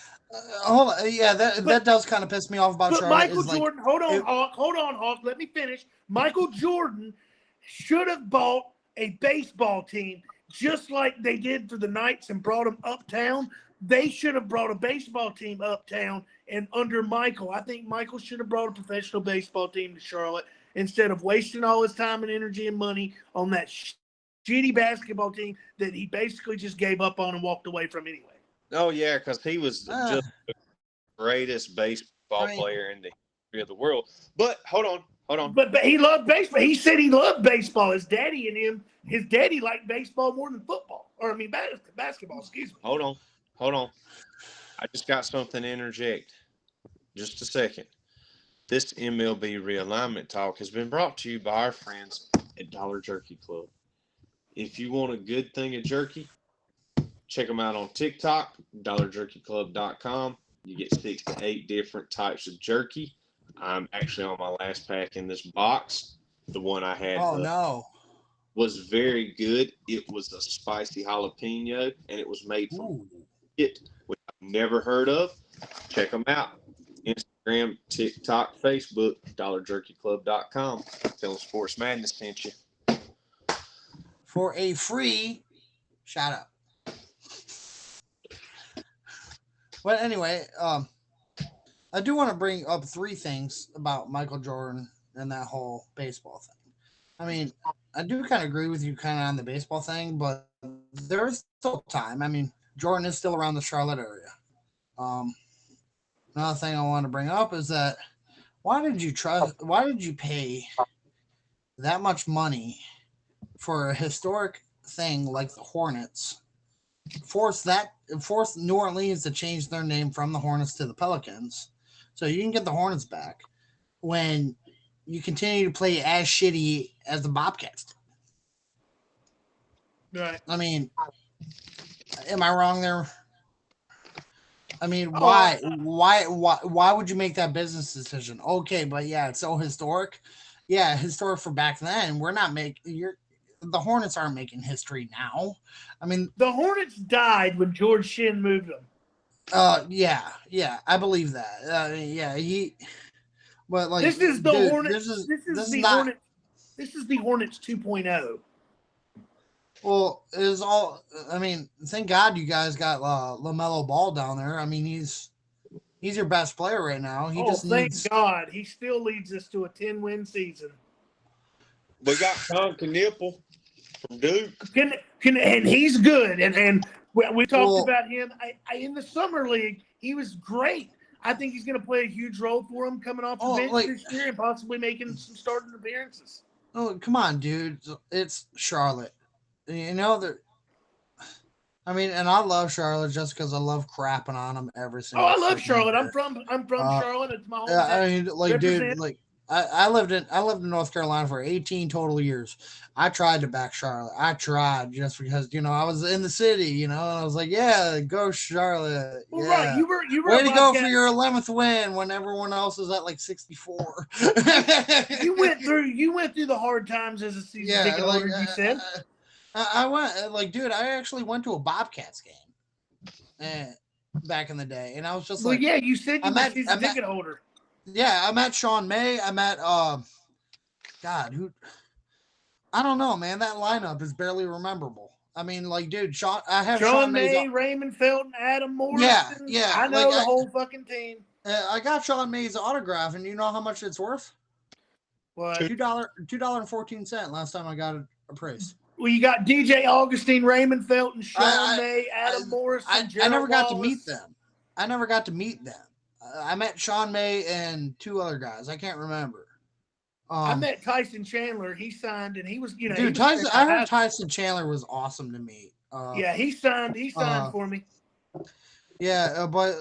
Hold on. Yeah, that does kind of piss me off about Charlotte. Michael Jordan, hold on, Hawk. Let me finish. Michael Jordan should have bought a baseball team just like they did for the Knights and brought them uptown. They should have brought a baseball team uptown and under Michael. I think Michael should have brought a professional baseball team to Charlotte instead of wasting all his time and energy and money on that shitty basketball team that he basically just gave up on and walked away from anyway. Oh, yeah, because he was just the greatest baseball player in the history of the world. But hold on. But he loved baseball. He said he loved baseball. His daddy liked baseball more than football. Basketball, excuse me. Hold on. I just got something to interject. Just a second. This MLB realignment talk has been brought to you by our friends at Dollar Jerky Club. If you want a good thing of jerky, check them out on TikTok, dollarjerkyclub.com. You get 6 to 8 different types of jerky. I'm actually on my last pack in this box. The one I had was very good. It was a spicy jalapeno, and it was made from it, which I've never heard of. Check them out. Instagram Instagram, TikTok, Facebook, DollarJerkyClub.com. Tell them Sports Madness sent you. For a free shout out. But anyway, I do want to bring up 3 things about Michael Jordan and that whole baseball thing. I mean, I do kind of agree with you kind of on the baseball thing, but there's still time. I mean, Jordan is still around the Charlotte area. Another thing I want to bring up is that why did you pay that much money for a historic thing like the Hornets? Force New Orleans to change their name from the Hornets to the Pelicans so you can get the Hornets back when you continue to play as shitty as the Bobcats did. Right. I mean, am I wrong there? I mean, why would you make that business decision? Okay, but yeah, it's so historic. Yeah, historic for back then. We're not making the Hornets aren't making history now. I mean, the Hornets died when George Shinn moved them. Yeah, I believe that. But like this is the Hornets. This is the Hornets 2.0. Well, it is all. I mean, thank God you guys got LaMelo Ball down there. I mean, he's your best player right now. Thank God, he still leads us to a 10-win season. We got Con Knipple from Duke, and he's good. And we talked about him in the summer league. He was great. I think he's going to play a huge role for him coming off the bench this year and possibly making some starting appearances. Oh, come on, dude! It's Charlotte. You know that. I mean, and I love Charlotte just because I love crapping on them every single. I love Charlotte. I'm from Charlotte. It's my home. I mean, like, dude, like I lived in North Carolina for 18 total years. I tried to back Charlotte. I tried just because I was in the city. And I was like, yeah, go Charlotte. Well, yeah. Right, you were way to go for your 11th win when everyone else is at like 64. you went through the hard times as a season ticket holder. You said. I went dude. I actually went to a Bobcats game, back in the day, and I was just yeah, you said you were a season ticket holder. Yeah, I met Sean May. I met God, who? I don't know, man. That lineup is barely rememberable. I mean, dude, Sean May, Raymond Felton, Adam Morrison. Yeah. I know the whole fucking team. I got Sean May's autograph, and you know how much it's worth? What? $2.14 last time I got it appraised. Well, you got DJ Augustine, Raymond Felton, Sean May, Adam Morrison. I never got to meet them. I met Sean May and 2 other guys. I can't remember. I met Tyson Chandler. He signed, and he was, dude. I heard Tyson Chandler was awesome to meet. Yeah, he signed. He signed for me. Yeah, but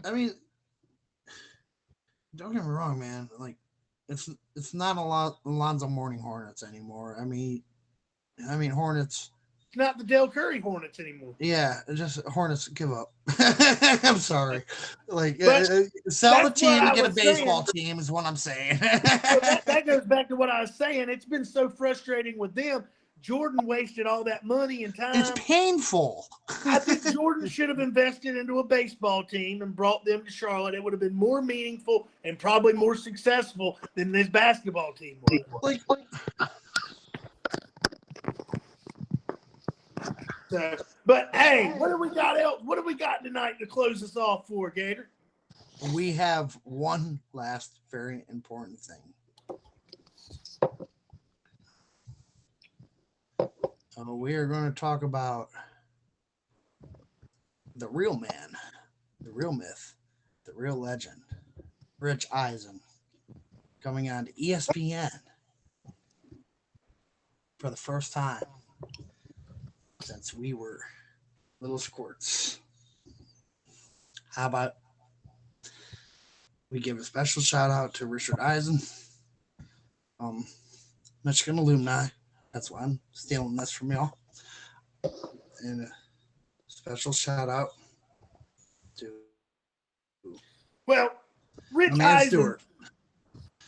I mean, don't get me wrong, man. Like, it's not a lot Alonzo Mourning Hornets anymore. I mean, Hornets. It's not the Del Curry Hornets anymore. Yeah, just Hornets give up. I'm sorry. Sell the team and get a baseball team is what I'm saying. that goes back to what I was saying. It's been so frustrating with them. Jordan wasted all that money and time. It's painful. I think Jordan should have invested into a baseball team and brought them to Charlotte. It would have been more meaningful and probably more successful than this basketball team was. But hey, what do we got else? What do we got tonight to close us off for, Gator? We have one last very important thing. We are going to talk about the real man, the real myth, the real legend, Rich Eisen, coming on to ESPN for the first time since we were little squirts. How about we give a special shout out to Richard Eisen, Michigan alumni. That's why I'm stealing this from y'all. And a special shout out to Rich my man Eisen. Stewart.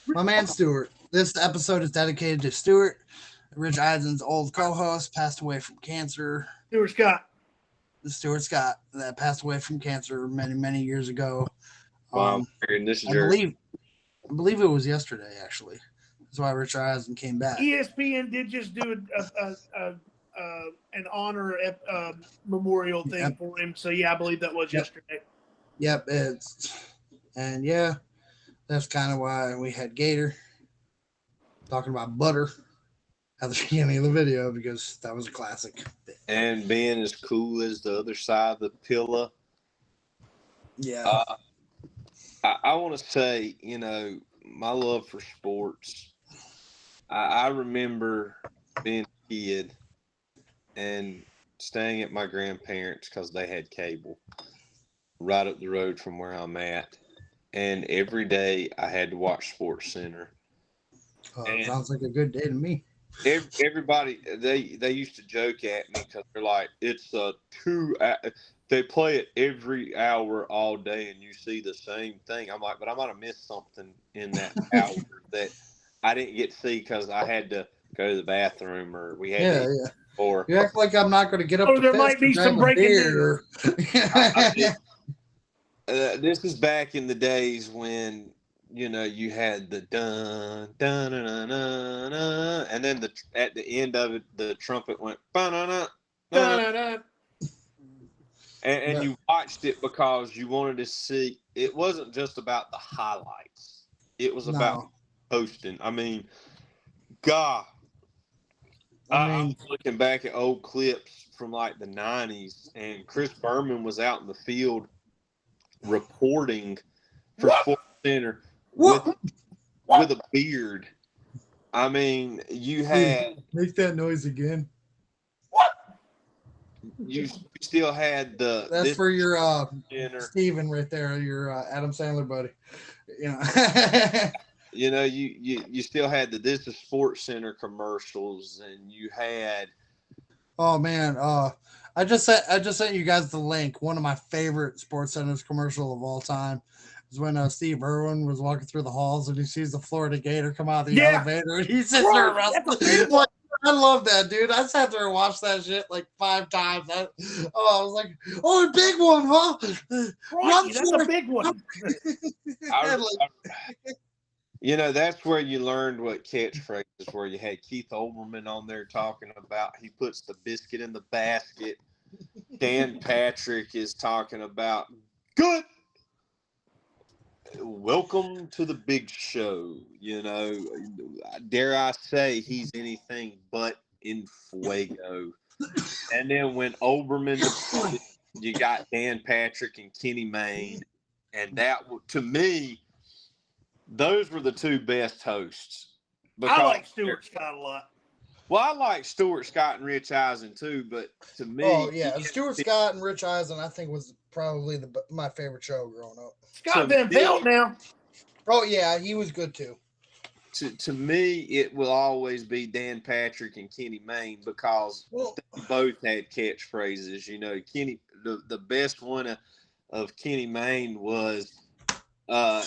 My man Stewart. This episode is dedicated to Stewart. Rich Eisen's old co-host passed away from cancer. Stuart Scott, that passed away from cancer many, many years ago. wearing this I jersey. believe it was yesterday, actually. That's why Rich Eisen came back. ESPN did just do an honor memorial thing for him. So yeah, I believe that was yesterday. Yep, that's kind of why we had Gator talking about butter at the beginning of the video, because that was a classic. And being as cool as the other side of the pillar. Yeah. I want to say, my love for sports. I remember being a kid and staying at my grandparents' because they had cable right up the road from where I'm at. And every day I had to watch Sports Center. Sounds like a good day to me. Everybody, they used to joke at me because they're like, it's a 2 they play it every hour all day and you see the same thing. I'm like, but I might have missed something in that hour that I didn't get to see because I had to go to the bathroom or we had to or you act like I'm not going to get up to there might be some breaking news. This is back in the days when you had the dun dun dun dun dun, dun and then at the end of it the trumpet went ba-na-na, ba-na-na. And you watched it because you wanted to see. It wasn't just about the highlights. It was about hosting. I mean, God. I was looking back at old clips from like the 90s, and Chris Berman was out in the field reporting for Sports Center with a beard. I mean, you had... Make that noise again. You still had the... That's for your Steven right there, your Adam Sandler buddy. You still had the This is Sports Center commercials, and you had... Oh man, I just sent you guys the link. One of my favorite Sports Center's commercial of all time is when Steve Irwin was walking through the halls and he sees the Florida Gator come out of the elevator and he sits there wrestling. I love that, dude. I sat there and watched that shit like 5 times. I was like, "Oh, a big one, huh? That's a big one." That's where you learned what catchphrases were. You had Keith Olbermann on there talking about he puts the biscuit in the basket. Dan Patrick is talking about good. Welcome to the big show. Dare I say he's anything but in fuego. And then when Olbermann, you got Dan Patrick and Kenny Mayne, and that to me, those were the 2 best hosts. I like Stuart Scott a lot. Well, I like Stuart Scott and Rich Eisen too, but to me, Stuart Scott and Rich Eisen, I think was probably my favorite show growing up. Scott Van Pelt now. Oh yeah, he was good too. To me, it will always be Dan Patrick and Kenny Mayne because they both had catchphrases. Kenny, the best one of Kenny Mayne was na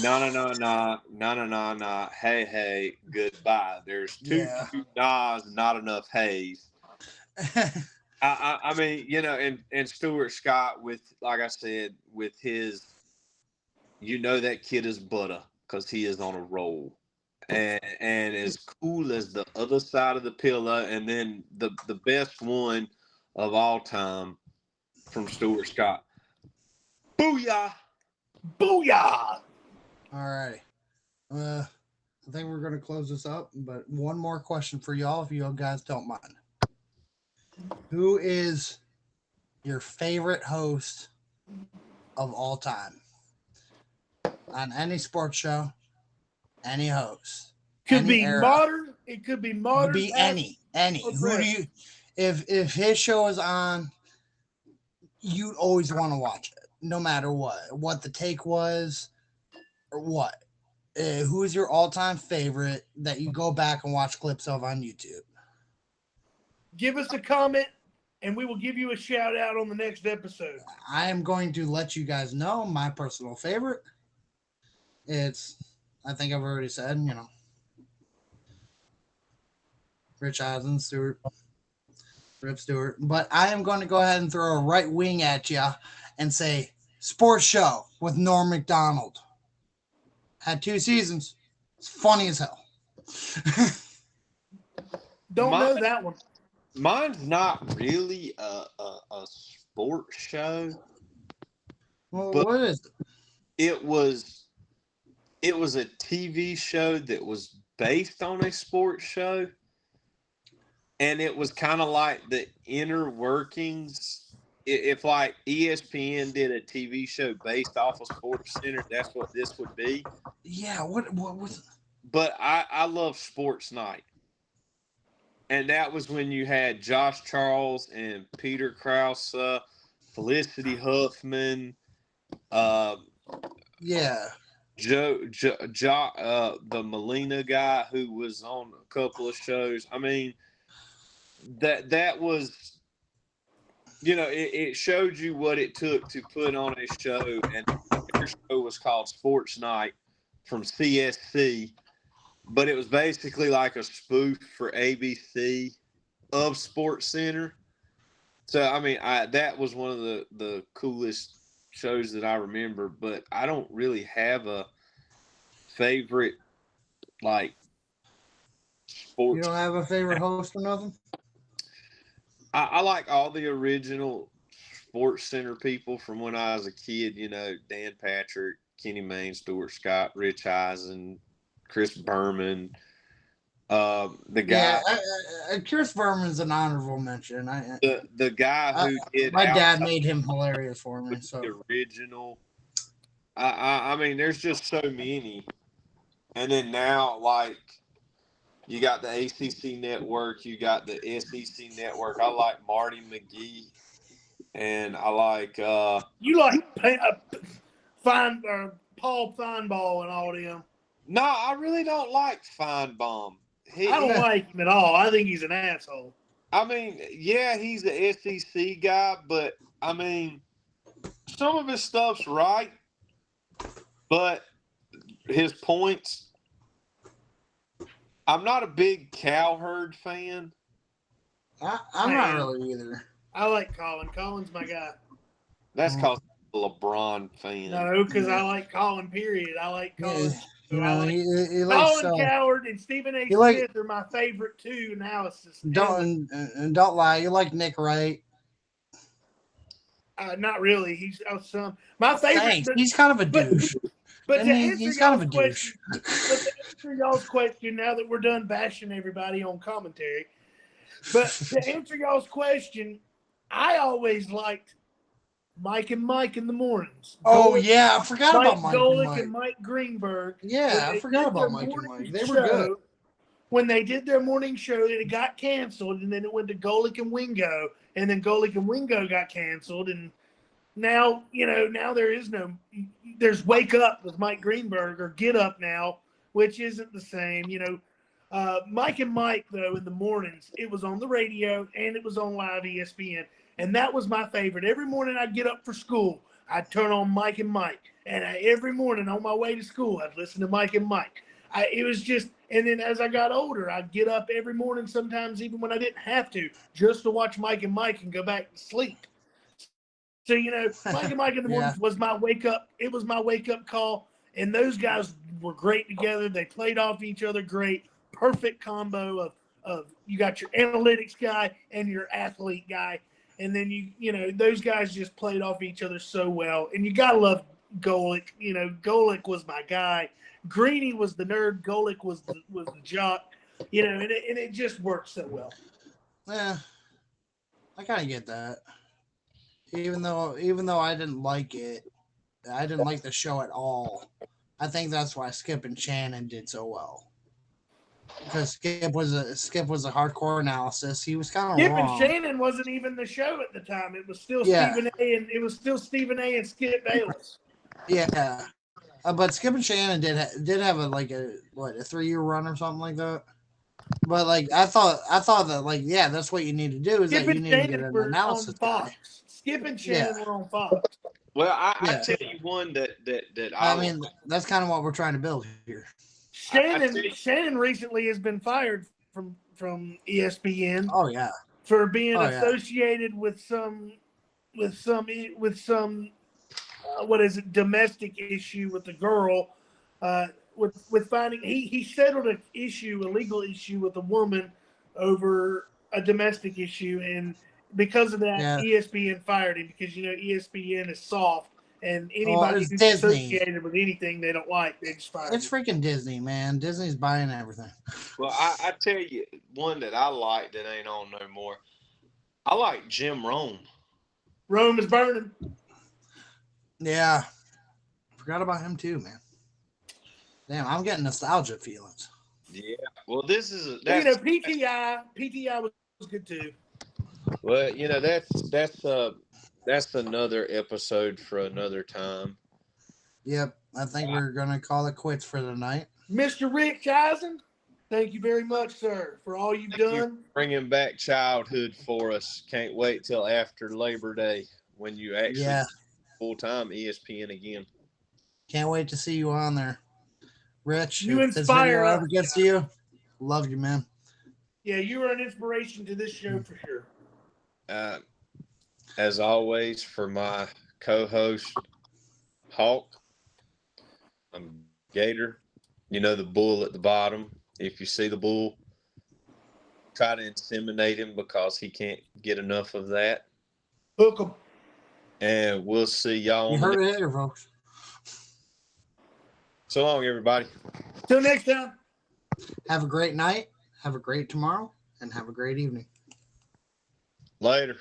na na na na na na na hey hey goodbye. There's two nas, not enough hays. I mean, and Stuart Scott with, like I said, with his, that kid is butter because he is on a roll. And as cool as the other side of the pillar, and then the best one of all time from Stuart Scott. Booyah! Booyah! All right. I think we're going to close this up, but one more question for y'all, if you guys don't mind. Who is your favorite host of all time? On any sports show, any host. Could be era. Modern. It could be modern. Could be any. Who do you, if his show is on, you'd always want to watch it, no matter what the take was or what. Who is your all-time favorite that you go back and watch clips of on YouTube? Give us a comment, and we will give you a shout-out on the next episode. I am going to let you guys know my personal favorite. I think I've already said, Rich Eisen, Rip Stewart. But I am going to go ahead and throw a right wing at you and say Sports Show with Norm Macdonald. Had 2 seasons. It's funny as hell. Don't know that one. Mine's not really a sports show. Well, but what is it? It was a TV show that was based on a sports show, and it was kind of like the inner workings. If like ESPN did a TV show based off of Sports Center, that's what this would be. Yeah, what was it? But I love Sports Night. And that was when you had Josh Charles and Peter Krause, Felicity Huffman, Yeah. the Molina guy who was on a couple of shows. I mean, that was, it showed you what it took to put on a show, and their show was called Sports Night from CSC, but it was basically like a spoof for ABC of Sports Center. So, I mean, that was one of the coolest shows that I remember, but I don't really have a favorite, like, sports. You don't have a favorite host or nothing? I like all the original Sports Center people from when I was a kid, Dan Patrick, Kenny Mayne, Stuart Scott, Rich Eisen, Chris Berman, the guy. Yeah, Chris Berman's an honorable mention. The guy who did. My dad made him hilarious for me. So the original. I mean, there's just so many, and then now, like, you got the ACC network, you got the SEC network. I like Marty McGee, and I like. You like Paul Feinbaum and all them? No, I really don't like Feinbaum. I don't like him at all. I think he's an asshole. I mean, yeah, he's the SEC guy, but I mean, some of his stuff's right, but his points. I'm not a big Cowherd fan. I'm not really either. I like Colin. Colin's my guy. That's called a LeBron fan. No, because I like Colin, period. I like Colin. Yeah, he likes Colin Cowherd and Stephen A. Smith are my favorite two analysis. Don't lie. You like Nick Wright? Not really. He's my favorite. Thanks. He's kind of a douche. But he's kind of a douche. But to answer y'all's question, now that we're done bashing everybody on commentary, but to answer y'all's question, I always liked Mike and Mike in the mornings. Oh, yeah. I forgot about Mike Golick and Mike Greenberg. Yeah, I forgot about Mike and Mike. They were good. When they did their morning show, it got canceled, and then it went to Golick and Wingo, and then Golick and Wingo got canceled, and now, now there's Wake Up with Mike Greenberg or Get Up now, which isn't the same. Mike and Mike, though, in the mornings, it was on the radio and it was on live ESPN. And that was my favorite. Every morning I'd get up for school, I'd turn on Mike and Mike. And every morning on my way to school, I'd listen to Mike and Mike. It was just, and then as I got older, I'd get up every morning, sometimes even when I didn't have to, just to watch Mike and Mike and go back to sleep. So, Mike and Mike in the mornings was my wake up. It was my wake up call. And those guys were great together. They played off each other great. Perfect combo of you got your analytics guy and your athlete guy. And then those guys just played off each other so well. And you got to love Golick. Golick was my guy. Greeny was the nerd. Golick was the jock. And it just worked so well. Yeah, I kind of get that. Even though I didn't like it, I didn't like the show at all. I think that's why Skip and Shannon did so well. Because Skip was a hardcore analysis. He was kind of wrong. Skip and Shannon wasn't even the show at the time. It was still Stephen A. and Skip Bayless. Yeah, but Skip and Shannon did have a 3-year run or something like that. But I thought that that's what you need to do is Skip that you need to get an analysis guy. Skip and Shannon were on Fox. Well, I tell you one that I mean, that's kind of what we're trying to build here. Shannon recently has been fired from ESPN. Oh yeah, for being associated with some what is it, domestic issue with the girl. With finding he settled a legal issue with a woman over a domestic issue, and because of that, ESPN fired him because ESPN is soft, and anybody who's associated with anything they don't like, they just fire. It's freaking Disney, man. Disney's buying everything. Well, I tell you one that I like that ain't on no more. I like Jim Rome. Rome is burning. Yeah, forgot about him too, man. Damn, I'm getting nostalgia feelings. Yeah, well, this is PTI was good too. Well, that's another episode for another time. Yep, I think we're gonna call it quits for the night. Mr. Rich Eisen, thank you very much, sir, for all you've done. You bringing back childhood for us. Can't wait till after Labor Day when you actually full-time ESPN again. Can't wait to see you on there. Rich, you if inspire this video ever gets to you, love you, man. Yeah, you are an inspiration to this show for sure. As always, for my co-host, Hawk, I'm Gator. The bull at the bottom. If you see the bull, try to inseminate him because he can't get enough of that. Hook him. And we'll see y'all. You heard it here, folks. So long, everybody. Till next time. Have a great night. Have a great tomorrow. And have a great evening. Later.